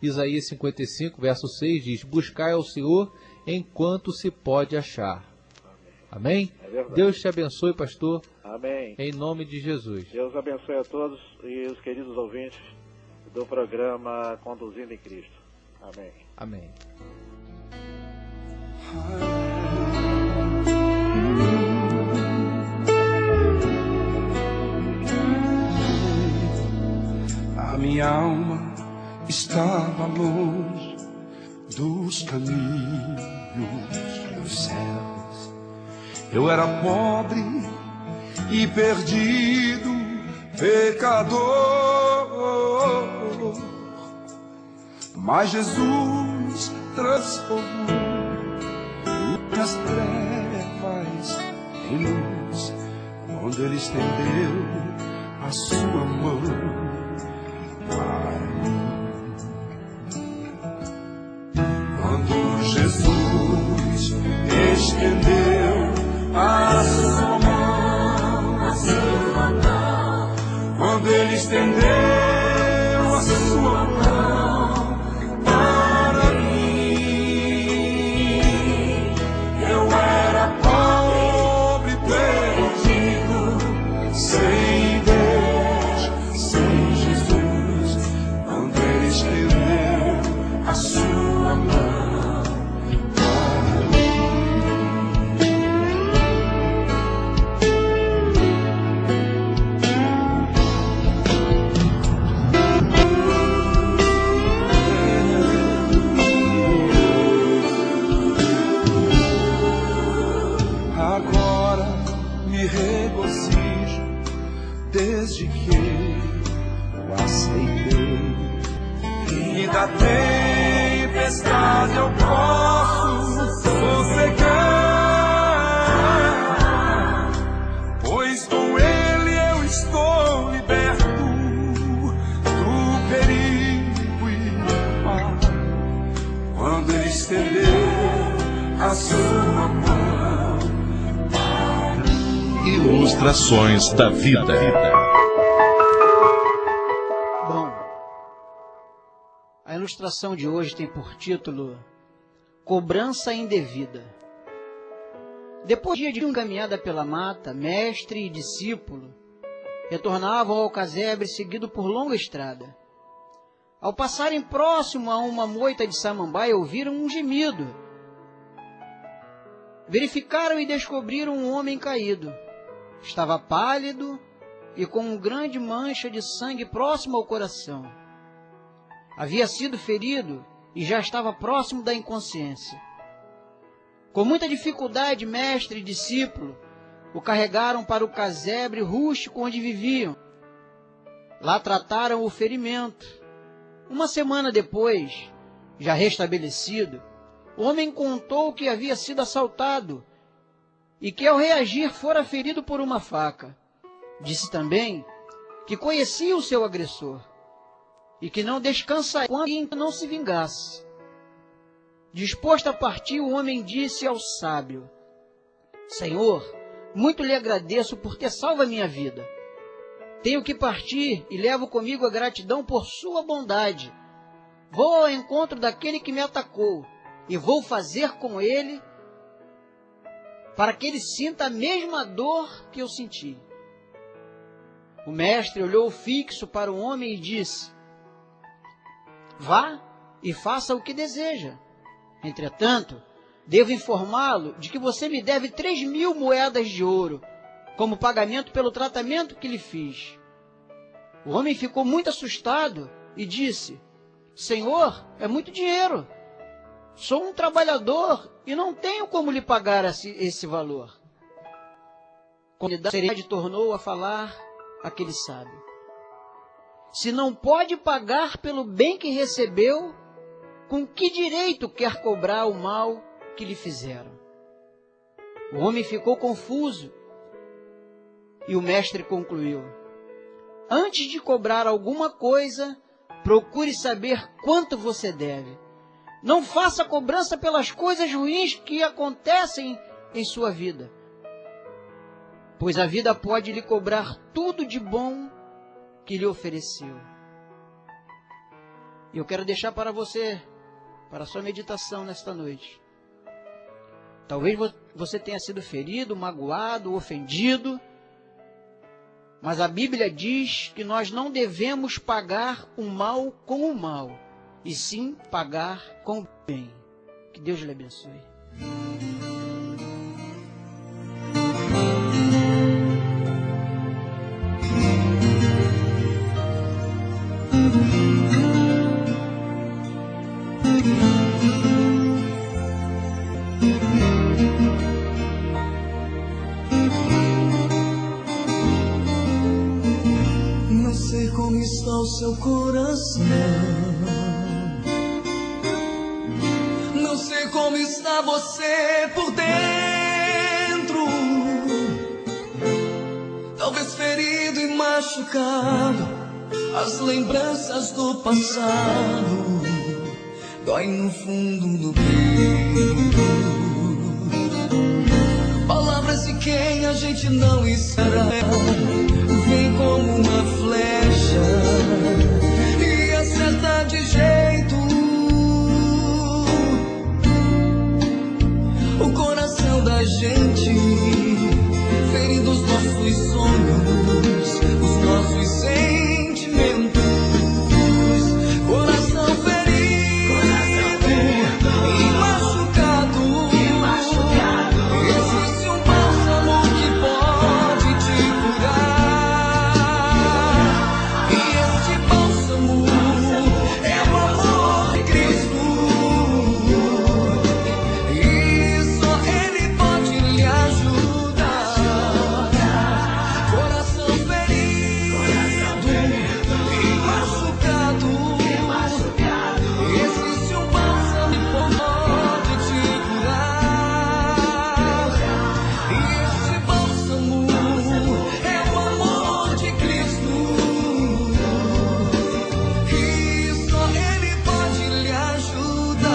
Isaías 55, verso 6 diz: buscai ao Senhor enquanto se pode achar. Amém? Deus te abençoe, pastor. Amém. Em nome de Jesus. Deus abençoe a todos e os queridos ouvintes do programa Conduzindo em Cristo. Amém. Amém. A minha alma estava longe dos caminhos dos céus. Eu era pobre e perdido, pecador, mas Jesus transformou minhas trevas em luz, quando Ele estendeu a sua mão para mim. Quando Jesus estendeu a sua mão, quando Ele estendeu a sua mão para mim, eu era pobre, perdido, sem Deus, sem Jesus. Quando Ele estendeu a sua mão para mim. Agora me regozijo desde que o aceitei, e da tempestade eu posso sossegar, pois com Ele eu estou liberto do perigo e do mal. Quando Ele estendeu a sua mão. Ilustrações da vida. Bom, a ilustração de hoje tem por título Cobrança Indevida. Depois de uma caminhada pela mata, mestre e discípulo retornavam ao casebre seguido por longa estrada. Ao passarem próximo a uma moita de samambaia, ouviram um gemido. Verificaram e descobriram um homem caído. Estava pálido e com uma grande mancha de sangue próximo ao coração. Havia sido ferido e já estava próximo da inconsciência. Com muita dificuldade, mestre e discípulo o carregaram para o casebre rústico onde viviam. Lá trataram o ferimento. Uma semana depois, já restabelecido, o homem contou que havia sido assaltado e que ao reagir fora ferido por uma faca. Disse também que conhecia o seu agressor e que não descansaria enquanto não se vingasse. Disposto a partir, o homem disse ao sábio: Senhor, muito lhe agradeço por ter salvo a minha vida. Tenho que partir e levo comigo a gratidão por sua bondade. Vou ao encontro daquele que me atacou e vou fazer com ele para que ele sinta a mesma dor que eu senti. O mestre olhou fixo para o homem e disse: Vá e faça o que deseja. Entretanto, devo informá-lo de que você me deve 3.000 moedas de ouro, como pagamento pelo tratamento que lhe fiz. O homem ficou muito assustado e disse: Senhor, é muito dinheiro. Sou um trabalhador e não tenho como lhe pagar esse valor. Com seriedade tornou a falar aquele sábio: Se não pode pagar pelo bem que recebeu, com que direito quer cobrar o mal que lhe fizeram? O homem ficou confuso e o mestre concluiu: Antes de cobrar alguma coisa, procure saber quanto você deve. Não faça cobrança pelas coisas ruins que acontecem em sua vida, pois a vida pode lhe cobrar tudo de bom que lhe ofereceu. E eu quero deixar para você, para a sua meditação nesta noite. Talvez você tenha sido ferido, magoado, ofendido, mas a Bíblia diz que nós não devemos pagar o mal com o mal, e sim pagar com o bem. Que Deus lhe abençoe. Não sei como está o seu coração, não sei como está você por dentro, talvez ferido e machucado, as lembranças do passado dói no fundo do peito. Palavras de quem a gente não espera vem como uma flecha e acerta de jeito o coração da gente, ferindo os nossos sonhos, os nossos sentimentos. Coração ferido e machucado, existe um bálsamo que pode te curar, e este bálsamo é o amor de Cristo, e só Ele pode lhe ajudar. Coração ferido e machucado, existe um bálsamo que pode te curar, e este bálsamo é o amor de Cristo, e só Ele pode lhe ajudar.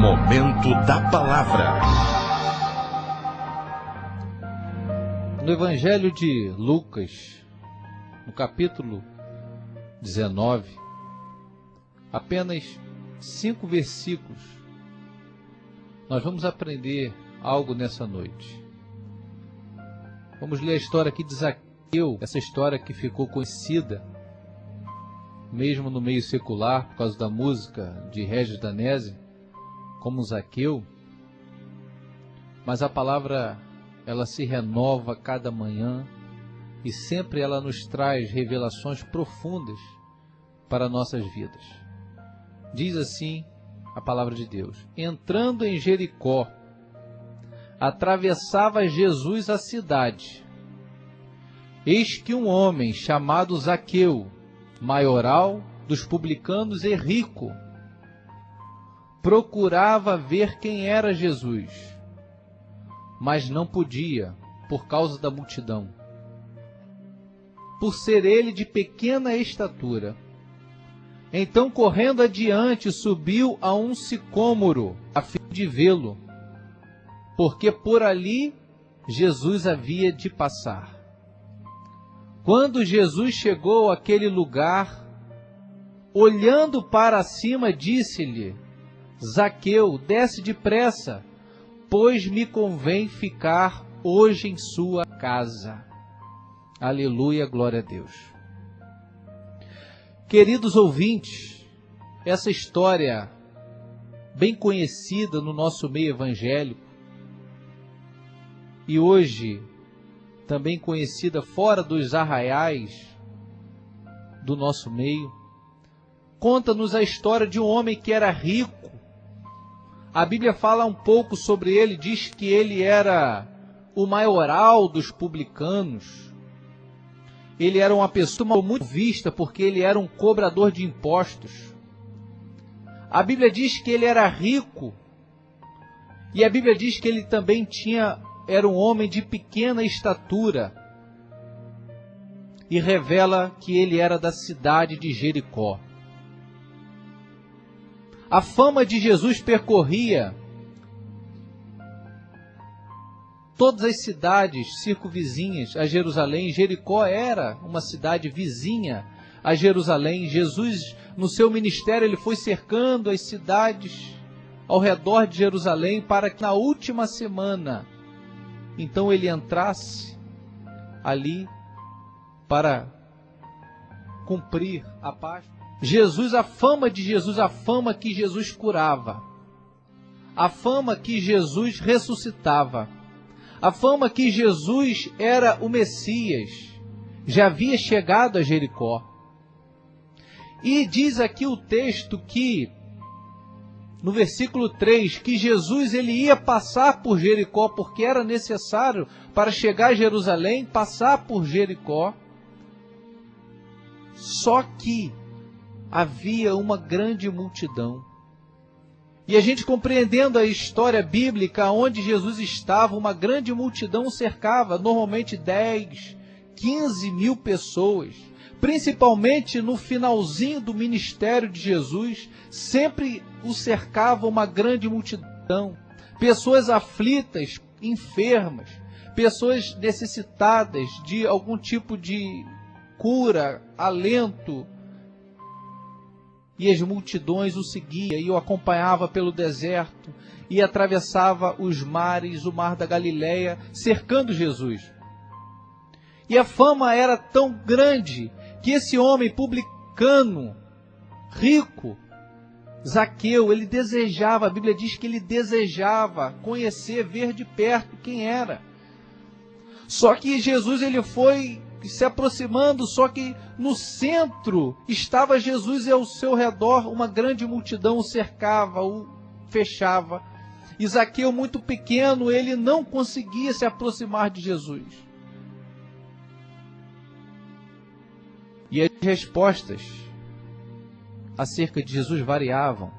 Momento da Palavra. No Evangelho de Lucas, no capítulo 19, apenas 5 versículos, nós vamos aprender algo nessa noite. Vamos ler a história aqui de Zaqueu, essa história que ficou conhecida, mesmo no meio secular, por causa da música de Regis Danese, como Zaqueu, mas a palavra ela se renova cada manhã e sempre ela nos traz revelações profundas para nossas vidas. Diz assim a palavra de Deus: entrando em Jericó, atravessava Jesus a cidade, eis que um homem chamado Zaqueu, maioral dos publicanos e rico, procurava ver quem era Jesus, mas não podia, por causa da multidão, por ser ele de pequena estatura. Então, correndo adiante, subiu a um sicômoro, a fim de vê-lo, porque por ali Jesus havia de passar. Quando Jesus chegou àquele lugar, olhando para cima, disse-lhe: Zaqueu, desce depressa, pois me convém ficar hoje em sua casa. Aleluia, glória a Deus. Queridos ouvintes, essa história bem conhecida no nosso meio evangélico e hoje também conhecida fora dos arraiais do nosso meio, conta-nos a história de um homem que era rico. A Bíblia fala um pouco sobre ele, diz que ele era o maioral dos publicanos. Ele era uma pessoa muito vista porque ele era um cobrador de impostos. A Bíblia diz que ele era rico e a Bíblia diz que ele também era um homem de pequena estatura e revela que ele era da cidade de Jericó. A fama de Jesus percorria todas as cidades circunvizinhas a Jerusalém. Jericó era uma cidade vizinha a Jerusalém. Jesus, no seu ministério, ele foi cercando as cidades ao redor de Jerusalém para que na última semana, então, ele entrasse ali para cumprir a Páscoa. Jesus, a fama de Jesus, a fama que Jesus curava, a fama que Jesus ressuscitava, a fama que Jesus era o Messias, já havia chegado a Jericó. E diz aqui o texto que, no versículo 3, que Jesus ele ia passar por Jericó, porque era necessário para chegar a Jerusalém, passar por Jericó. Só que havia uma grande multidão. E a gente compreendendo a história bíblica, onde Jesus estava, uma grande multidão o cercava, normalmente 10, 15 mil pessoas. Principalmente no finalzinho do ministério de Jesus, sempre o cercava uma grande multidão. Pessoas aflitas, enfermas, pessoas necessitadas de algum tipo de cura, alento. E as multidões o seguiam e o acompanhavam pelo deserto e atravessava os mares, o mar da Galileia, cercando Jesus. E a fama era tão grande que esse homem publicano, rico, Zaqueu, ele desejava, a Bíblia diz que ele desejava conhecer, ver de perto quem era. Só que Jesus ele foi se aproximando, só que no centro estava Jesus e ao seu redor uma grande multidão o cercava, o fechava. E Zaqueu, muito pequeno, ele não conseguia se aproximar de Jesus. E as respostas acerca de Jesus variavam.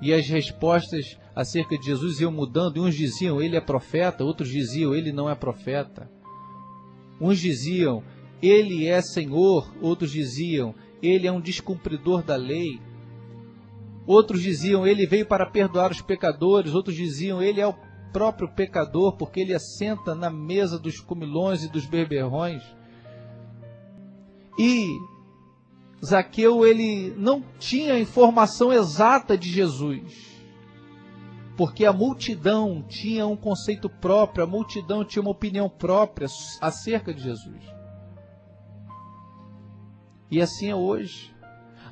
E as respostas acerca de Jesus iam mudando. E uns diziam, ele é profeta. Outros diziam, ele não é profeta. Uns diziam, ele é Senhor. Outros diziam, ele é um descumpridor da lei. Outros diziam, ele veio para perdoar os pecadores. Outros diziam, ele é o próprio pecador, porque ele assenta na mesa dos comilões e dos beberrões. E Zaqueu, ele não tinha informação exata de Jesus, porque a multidão tinha um conceito próprio, a multidão tinha uma opinião própria acerca de Jesus. E assim é hoje.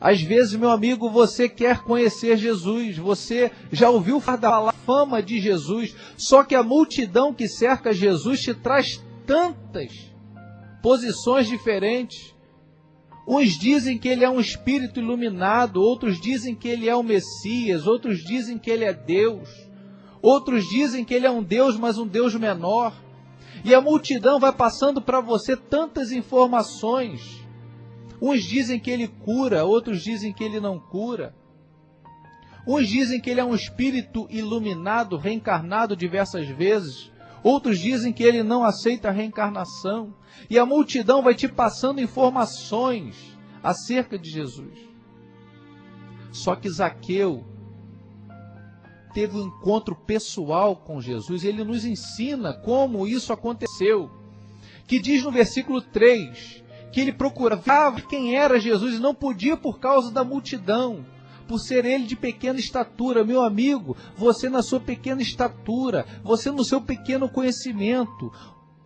Às vezes, meu amigo, você quer conhecer Jesus, você já ouviu falar da fama de Jesus, só que a multidão que cerca Jesus te traz tantas posições diferentes. Uns dizem que ele é um espírito iluminado, outros dizem que ele é o Messias, outros dizem que ele é Deus, Outros dizem que ele é um Deus, mas um Deus menor. E a multidão vai passando para você tantas informações. Uns dizem que ele cura, outros dizem que ele não cura. Uns dizem que ele é um espírito iluminado, reencarnado diversas vezes. Outros dizem que ele não aceita a reencarnação. E a multidão vai te passando informações acerca de Jesus. Só que Zaqueu teve um encontro pessoal com Jesus. Ele nos ensina como isso aconteceu. Que diz no versículo 3, que ele procurava quem era Jesus e não podia por causa da multidão, por ser ele de pequena estatura. Meu amigo, você na sua pequena estatura, você no seu pequeno conhecimento,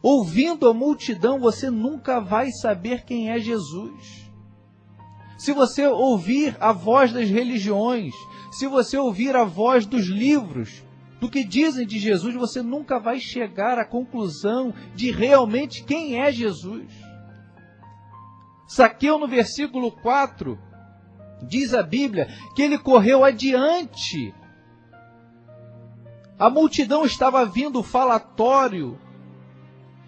ouvindo a multidão, você nunca vai saber quem é Jesus. Se você ouvir a voz das religiões, se você ouvir a voz dos livros, do que dizem de Jesus, você nunca vai chegar à conclusão de realmente quem é Jesus. Zaqueu, no versículo 4, diz a Bíblia que ele correu adiante. A multidão estava vindo o falatório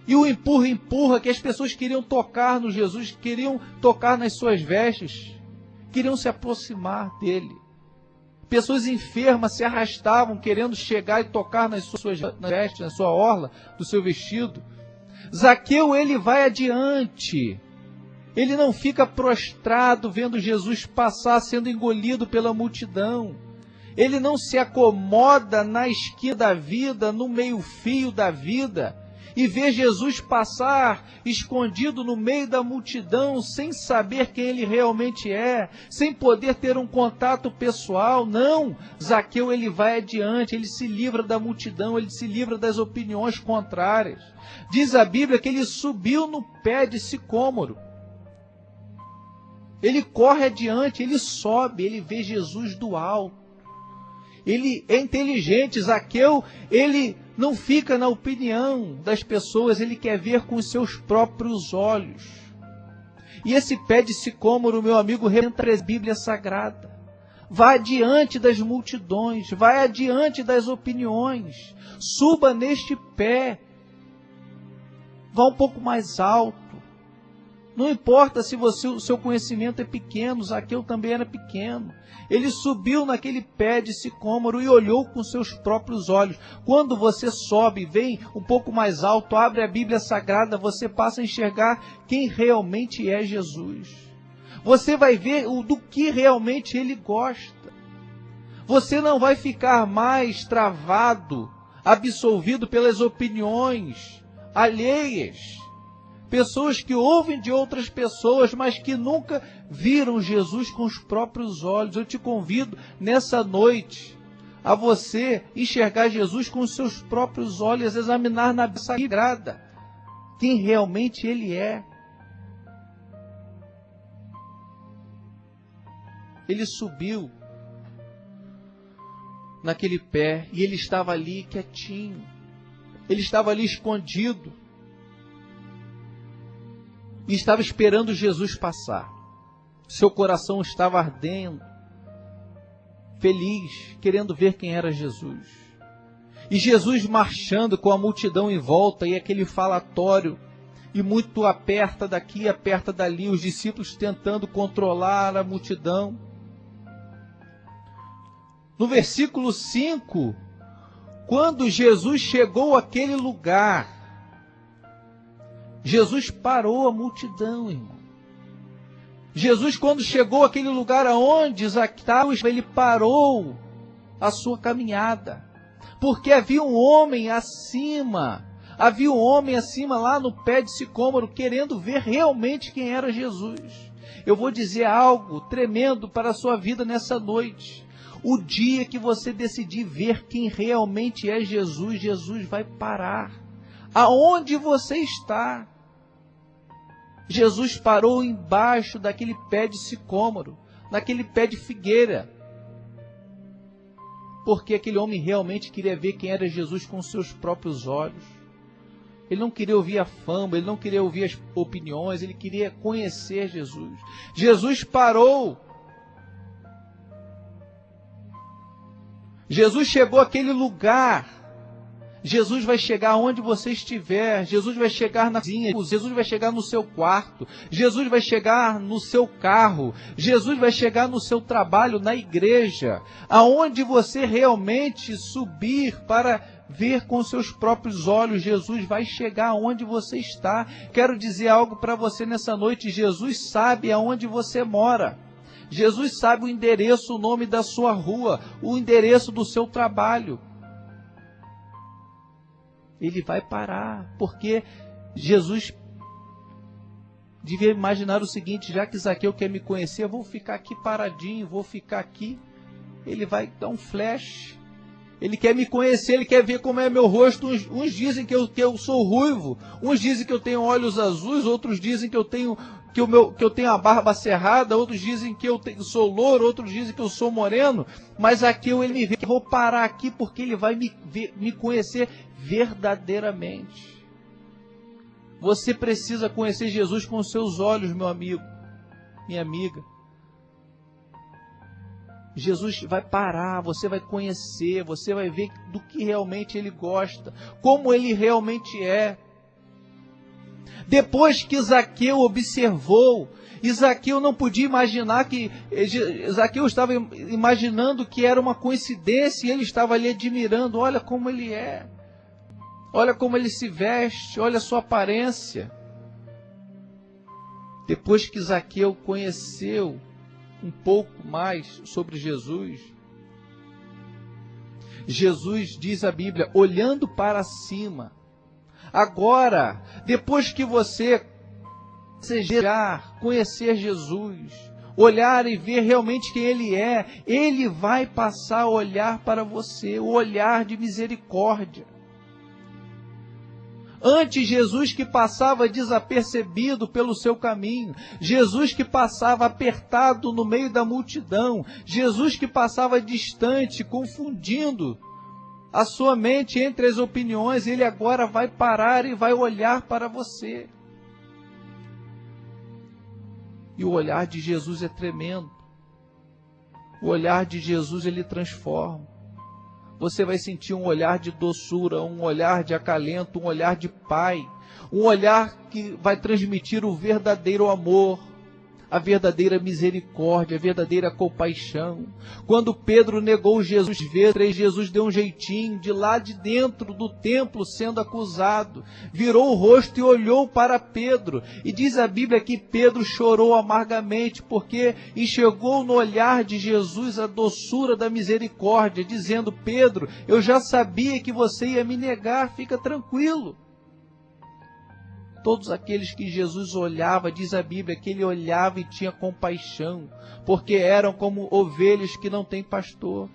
e o empurra, que as pessoas queriam tocar no Jesus, queriam tocar nas suas vestes, queriam se aproximar dele. Pessoas enfermas se arrastavam, querendo chegar e tocar nas suas vestes, na sua orla do seu vestido. Zaqueu, ele vai adiante. Ele não fica prostrado vendo Jesus passar, sendo engolido pela multidão. Ele não se acomoda na esquina da vida, no meio-fio da vida, e vê Jesus passar escondido no meio da multidão, sem saber quem ele realmente é, sem poder ter um contato pessoal. Não, Zaqueu, ele vai adiante, ele se livra da multidão, ele se livra das opiniões contrárias. Diz a Bíblia que ele subiu no pé de sicômoro. Ele corre adiante, ele sobe, ele vê Jesus do alto. Ele é inteligente. Zaqueu, ele não fica na opinião das pessoas, ele quer ver com os seus próprios olhos. E esse pé de sicômoro, meu amigo, representa a Bíblia Sagrada. Vai adiante das multidões, vai adiante das opiniões. Suba neste pé. Vá um pouco mais alto. Não importa se o seu conhecimento é pequeno, Zaqueu também era pequeno. Ele subiu naquele pé de sicômoro e olhou com seus próprios olhos. Quando você sobe, vem um pouco mais alto, abre a Bíblia Sagrada, você passa a enxergar quem realmente é Jesus. Você vai ver do que realmente ele gosta. Você não vai ficar mais travado, absolvido pelas opiniões alheias. Pessoas que ouvem de outras pessoas, mas que nunca viram Jesus com os próprios olhos. Eu te convido nessa noite a você enxergar Jesus com os seus próprios olhos, examinar na Bíblia Sagrada quem realmente ele é. Ele subiu naquele pé e ele estava ali quietinho. Ele estava ali escondido. E estava esperando Jesus passar. Seu coração estava ardendo, feliz, querendo ver quem era Jesus. E Jesus marchando com a multidão em volta e aquele falatório, e muito aperta daqui, aperta dali, os discípulos tentando controlar a multidão. No versículo 5, quando Jesus chegou àquele lugar, Jesus parou a multidão, irmão. Jesus, quando chegou àquele lugar aonde Zaqueu, ele parou a sua caminhada. Porque havia um homem acima lá no pé de sicômoro, querendo ver realmente quem era Jesus. Eu vou dizer algo tremendo para a sua vida nessa noite. O dia que você decidir ver quem realmente é Jesus, Jesus vai parar. Aonde você está? Jesus parou embaixo daquele pé de sicômoro, naquele pé de figueira, porque aquele homem realmente queria ver quem era Jesus com seus próprios olhos. Ele não queria ouvir a fama, ele não queria ouvir as opiniões, ele queria conhecer Jesus. Jesus parou. Jesus chegou àquele lugar. Jesus vai chegar onde você estiver. Jesus vai chegar na cozinha. Jesus vai chegar no seu quarto. Jesus vai chegar no seu carro. Jesus vai chegar no seu trabalho, na igreja. Aonde você realmente subir para ver com seus próprios olhos, Jesus vai chegar aonde você está. Quero dizer algo para você nessa noite. Jesus sabe aonde você mora. Jesus sabe o endereço, o nome da sua rua, o endereço do seu trabalho. Ele vai parar, porque Jesus devia imaginar o seguinte: já que Zaqueu quer me conhecer, eu vou ficar aqui paradinho, vou ficar aqui. Ele vai dar um flash. Ele quer me conhecer, ele quer ver como é meu rosto. Uns dizem que eu sou ruivo, uns dizem que eu tenho olhos azuis, outros dizem que eu tenho a barba cerrada, outros dizem que sou louro, outros dizem que eu sou moreno. Mas aqui ele me vê, eu vou parar aqui porque ele vai me conhecer verdadeiramente. Você precisa conhecer Jesus com os seus olhos, meu amigo, minha amiga. Jesus vai parar, você vai conhecer, você vai ver do que realmente ele gosta, como ele realmente é. Depois que Zaqueu observou, Zaqueu não podia imaginar que... Zaqueu estava imaginando que era uma coincidência e ele estava ali admirando. Olha como ele é. Olha como ele se veste. Olha a sua aparência. Depois que Zaqueu conheceu um pouco mais sobre Jesus, Jesus, diz a Bíblia, olhando para cima. Agora, depois que você desejar conhecer Jesus, olhar e ver realmente quem Ele é, Ele vai passar a olhar para você, o olhar de misericórdia. Antes, Jesus que passava desapercebido pelo seu caminho, Jesus que passava apertado no meio da multidão, Jesus que passava distante, confundindo a sua mente entre as opiniões, ele agora vai parar e vai olhar para você. E o olhar de Jesus é tremendo. O olhar de Jesus, ele transforma. Você vai sentir um olhar de doçura, um olhar de acalento, um olhar de pai, um olhar que vai transmitir o verdadeiro amor, a verdadeira misericórdia, a verdadeira compaixão. Quando Pedro negou Jesus, Jesus deu um jeitinho, de lá de dentro do templo sendo acusado, virou o rosto e olhou para Pedro, e diz a Bíblia que Pedro chorou amargamente, porque enxergou no olhar de Jesus a doçura da misericórdia, dizendo: Pedro, eu já sabia que você ia me negar, fica tranquilo. Todos aqueles que Jesus olhava, diz a Bíblia, que ele olhava e tinha compaixão, porque eram como ovelhas que não têm pastor.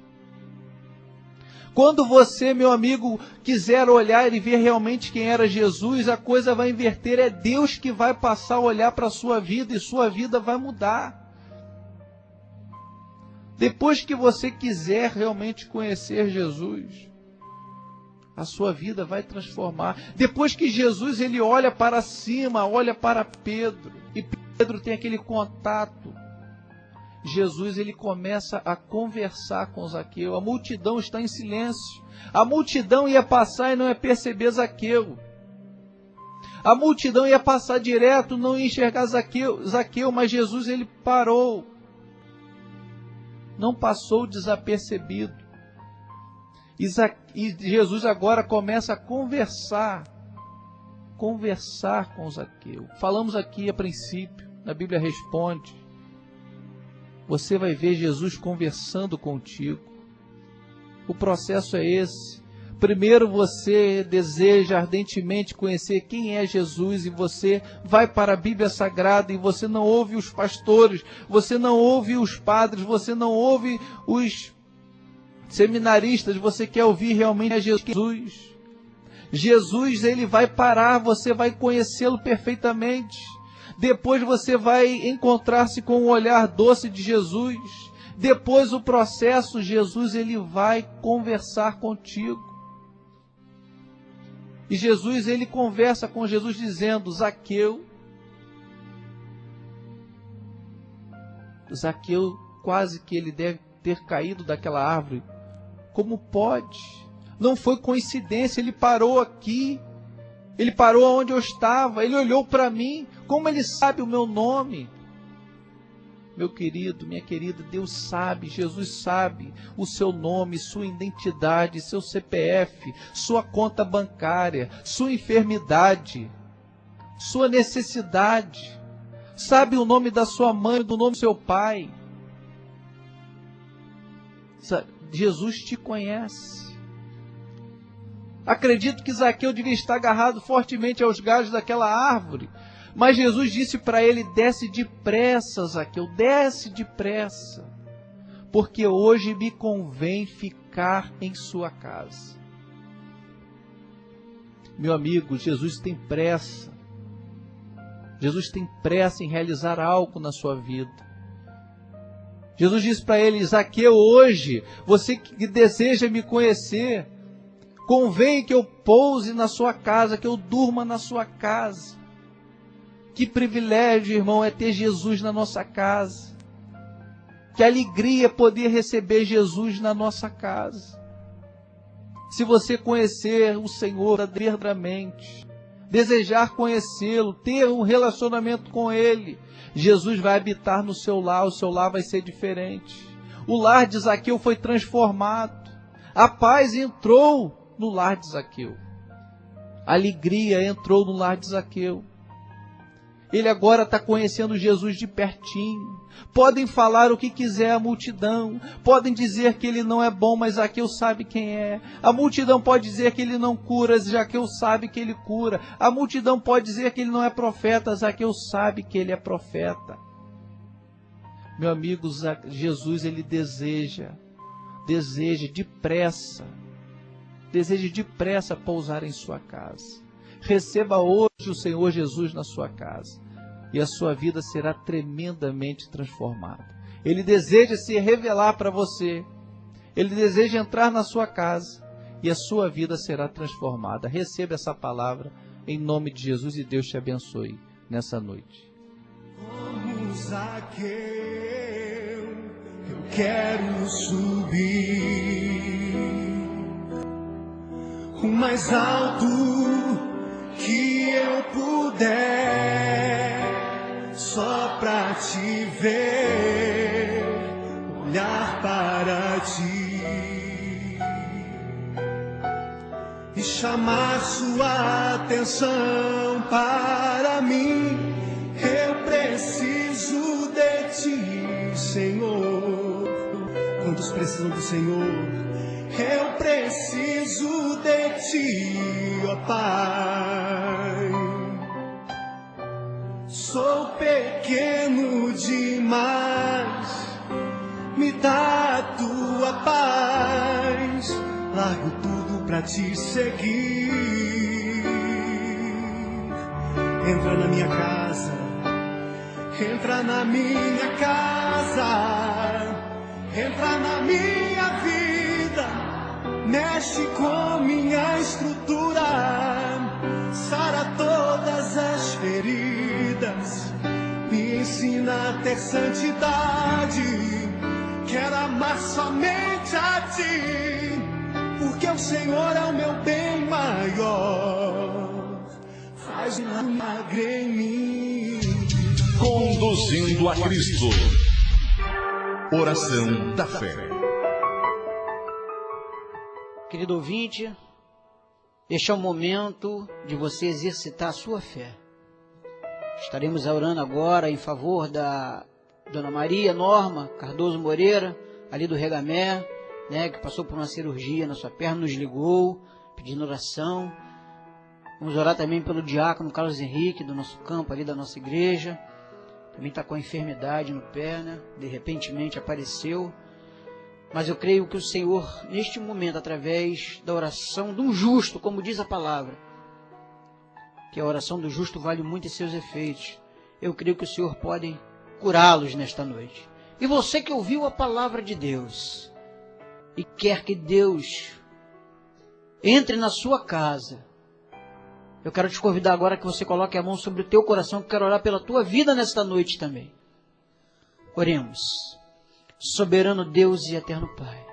Quando você, meu amigo, quiser olhar e ver realmente quem era Jesus, a coisa vai inverter, é Deus que vai passar a olhar para a sua vida e sua vida vai mudar. Depois que você quiser realmente conhecer Jesus, a sua vida vai transformar. Depois que Jesus ele olha para cima, olha para Pedro, e Pedro tem aquele contato, Jesus ele começa a conversar com Zaqueu. A multidão está em silêncio. A multidão ia passar e não ia perceber Zaqueu. A multidão ia passar direto, não ia enxergar Zaqueu, mas Jesus ele parou. Não passou desapercebido. E Jesus agora começa a conversar com Zaqueu. Falamos aqui a princípio, a Bíblia responde. Você vai ver Jesus conversando contigo. O processo é esse. Primeiro você deseja ardentemente conhecer quem é Jesus e você vai para a Bíblia Sagrada e você não ouve os pastores, você não ouve os padres, você não ouve os seminaristas, você quer ouvir realmente Jesus. Jesus, ele vai parar, você vai conhecê-lo perfeitamente. Depois você vai encontrar-se com o olhar doce de Jesus. Depois o processo, Jesus, ele vai conversar contigo. E Jesus, ele conversa com Jesus dizendo: Zaqueu, quase que ele deve ter caído daquela árvore Como pode? Não foi coincidência, ele parou aqui. Ele parou onde eu estava, ele olhou para mim. Como ele sabe o meu nome? Meu querido, minha querida, Deus sabe, Jesus sabe o seu nome, sua identidade, seu CPF, sua conta bancária, sua enfermidade, sua necessidade. Sabe o nome da sua mãe, do nome do seu pai. Jesus te conhece. Acredito que Zaqueu devia estar agarrado fortemente aos galhos daquela árvore. Mas Jesus disse para ele: desce depressa, Zaqueu, desce depressa, porque hoje me convém ficar em sua casa. Meu amigo, Jesus tem pressa. Jesus tem pressa em realizar algo na sua vida. Jesus disse para ele: Zaqueu, hoje, você que deseja me conhecer, convém que eu pouse na sua casa, que eu durma na sua casa. Que privilégio, irmão, é ter Jesus na nossa casa. Que alegria poder receber Jesus na nossa casa. Se você conhecer o Senhor verdadeiramente, desejar conhecê-lo, ter um relacionamento com Ele, Jesus vai habitar no seu lar, o seu lar vai ser diferente. O lar de Zaqueu foi transformado. A paz entrou no lar de Zaqueu. A alegria entrou no lar de Zaqueu. Ele agora está conhecendo Jesus de pertinho. Podem falar o que quiser a multidão. Podem dizer que ele não é bom, mas Zaqueu sabe quem é. A multidão pode dizer que ele não cura, Zaqueu sabe que ele cura. A multidão pode dizer que ele não é profeta, Zaqueu sabe que ele é profeta. Meu amigo, Jesus, ele deseja depressa pousar em sua casa. Receba hoje o Senhor Jesus na sua casa e a sua vida será tremendamente transformada. Ele deseja se revelar para você. Ele deseja entrar na sua casa e a sua vida será transformada. Receba essa palavra em nome de Jesus e Deus te abençoe nessa noite. Como Zaqueu, eu quero subir o mais alto que eu puder, só pra te ver, olhar para ti e chamar sua atenção para mim. Eu preciso de ti, Senhor. Quantos precisam do Senhor? Eu preciso de ti, ó Pai. Sou pequeno demais, me dá a tua paz. Largo tudo pra te seguir. Entra na minha casa, entra na minha casa, entra na minha vida, mexe com minha estrutura, sara todas as feridas, me ensina a ter santidade. Quero amar somente a ti, porque o Senhor é o meu bem maior. Faz um milagre em mim. Conduzindo a Cristo. Oração da fé. Querido ouvinte, este é o momento de você exercitar a sua fé. Estaremos orando agora em favor da Dona Maria Norma Cardoso Moreira, ali do Regamé, que passou por uma cirurgia na sua perna, nos ligou, pedindo oração. Vamos orar também pelo diácono Carlos Henrique, do nosso campo, ali da nossa igreja. Também está com a enfermidade no pé, de repentemente apareceu. Mas eu creio que o Senhor, neste momento, através da oração de um justo, como diz a palavra, que a oração do justo vale muito em seus efeitos, eu creio que o Senhor pode curá-los nesta noite. E você que ouviu a palavra de Deus e quer que Deus entre na sua casa, eu quero te convidar agora que você coloque a mão sobre o teu coração, que eu quero orar pela tua vida nesta noite também. Oremos. Soberano Deus e eterno Pai,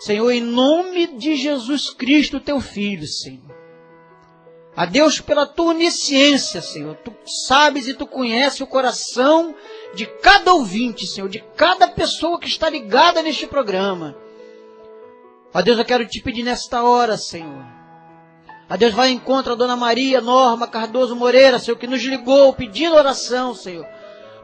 Senhor, em nome de Jesus Cristo, teu Filho, Senhor. A Deus, pela tua onisciência, Senhor, tu sabes e tu conheces o coração de cada ouvinte, Senhor, de cada pessoa que está ligada neste programa. Ó Deus, eu quero te pedir nesta hora, Senhor. Ó Deus, vai em encontro a Dona Maria Norma Cardoso Moreira, Senhor, que nos ligou pedindo oração, Senhor.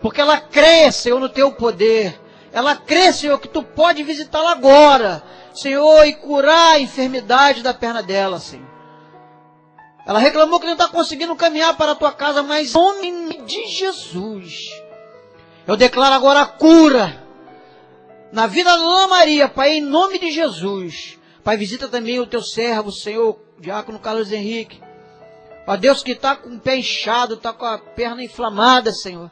Porque ela crê, Senhor, no teu poder. Ela crê, Senhor, que tu pode visitá-la agora, Senhor, e curar a enfermidade da perna dela, Senhor. Ela reclamou que não está conseguindo caminhar para a tua casa, mas em nome de Jesus, eu declaro agora a cura na vida da Dona Maria, Pai, em nome de Jesus. Pai, visita também o teu servo, Senhor, Diácono Carlos Henrique. Ó Deus, que está com o pé inchado, está com a perna inflamada, Senhor.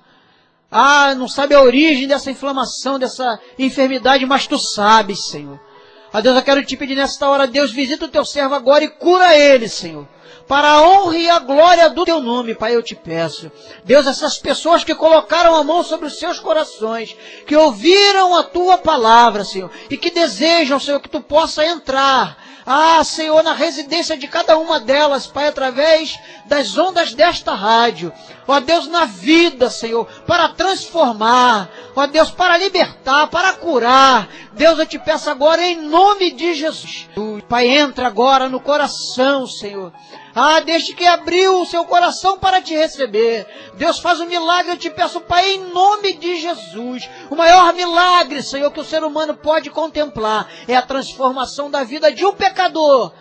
Não sabe a origem dessa inflamação, dessa enfermidade, mas tu sabes, Senhor. Ó Deus, eu quero te pedir nesta hora, Deus, visita o teu servo agora e cura ele, Senhor. Para a honra e a glória do teu nome, Pai, eu te peço. Deus, essas pessoas que colocaram a mão sobre os seus corações, que ouviram a tua palavra, Senhor, e que desejam, Senhor, que tu possa entrar, Senhor, na residência de cada uma delas, Pai, através das ondas desta rádio. Ó Deus, na vida, Senhor, para transformar, ó Deus, para libertar, para curar. Deus, eu te peço agora em nome de Jesus. Pai, entra agora no coração, Senhor. Desde que abriu o seu coração para te receber. Deus, faz um milagre, eu te peço, Pai, em nome de Jesus. O maior milagre, Senhor, que o ser humano pode contemplar é a transformação da vida de um pecador.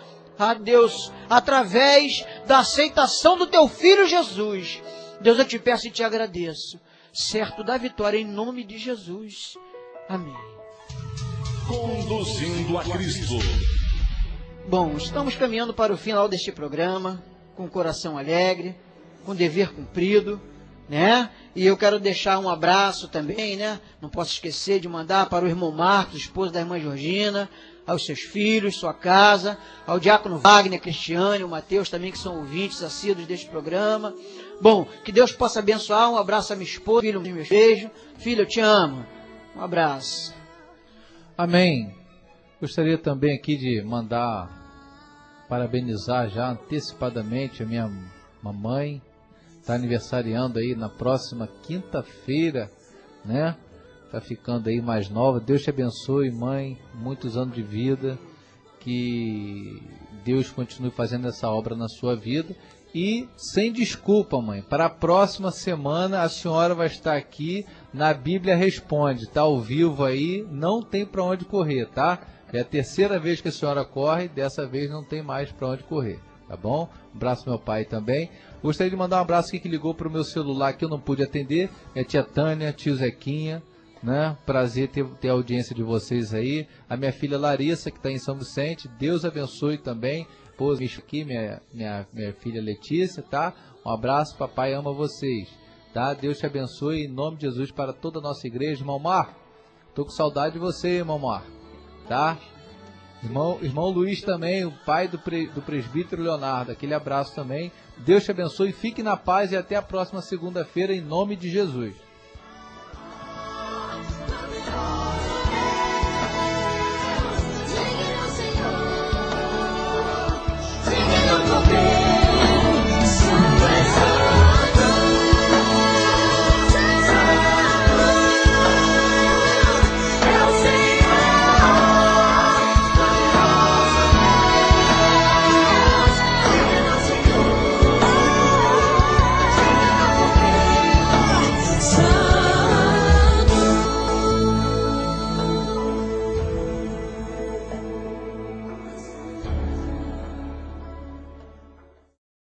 Deus, através da aceitação do teu Filho Jesus. Deus, eu te peço e te agradeço. Certo da vitória em nome de Jesus. Amém. Conduzindo a Cristo. Bom, estamos caminhando para o final deste programa, com o coração alegre, com dever cumprido, né? E eu quero deixar um abraço também, né? Não posso esquecer de mandar para o irmão Marcos, esposo da irmã Georgina, aos seus filhos, sua casa, ao diácono Wagner, Cristiane, o Mateus também, que são ouvintes assíduos deste programa. Bom, que Deus possa abençoar. Um abraço a minha esposa, filho, meu beijo. Filho, eu te amo. Um abraço. Amém. Gostaria também aqui de parabenizar já antecipadamente a minha mamãe, está aniversariando aí na próxima quinta-feira, né? Está ficando aí mais nova. Deus te abençoe, mãe, muitos anos de vida, que Deus continue fazendo essa obra na sua vida. E sem desculpa, mãe, para a próxima semana a senhora vai estar aqui na Bíblia Responde, tá ao vivo aí, não tem para onde correr, tá? É a terceira vez que a senhora corre, dessa vez não tem mais para onde correr, tá bom? Um abraço ao meu pai também. Gostaria de mandar um abraço aqui que ligou para o meu celular que eu não pude atender, é a tia Tânia, tio Zequinha, né? Prazer ter a audiência de vocês aí. A minha filha Larissa, que está em São Vicente, Deus abençoe também. Pôs aqui, minha filha Letícia, tá? Um abraço, papai ama vocês, tá? Deus te abençoe em nome de Jesus para toda a nossa igreja. Irmão Mar, tô com saudade de você, irmão Mar, tá? Irmão Luiz também, o pai do presbítero Leonardo, aquele abraço também. Deus te abençoe, fique na paz e até a próxima segunda-feira em nome de Jesus.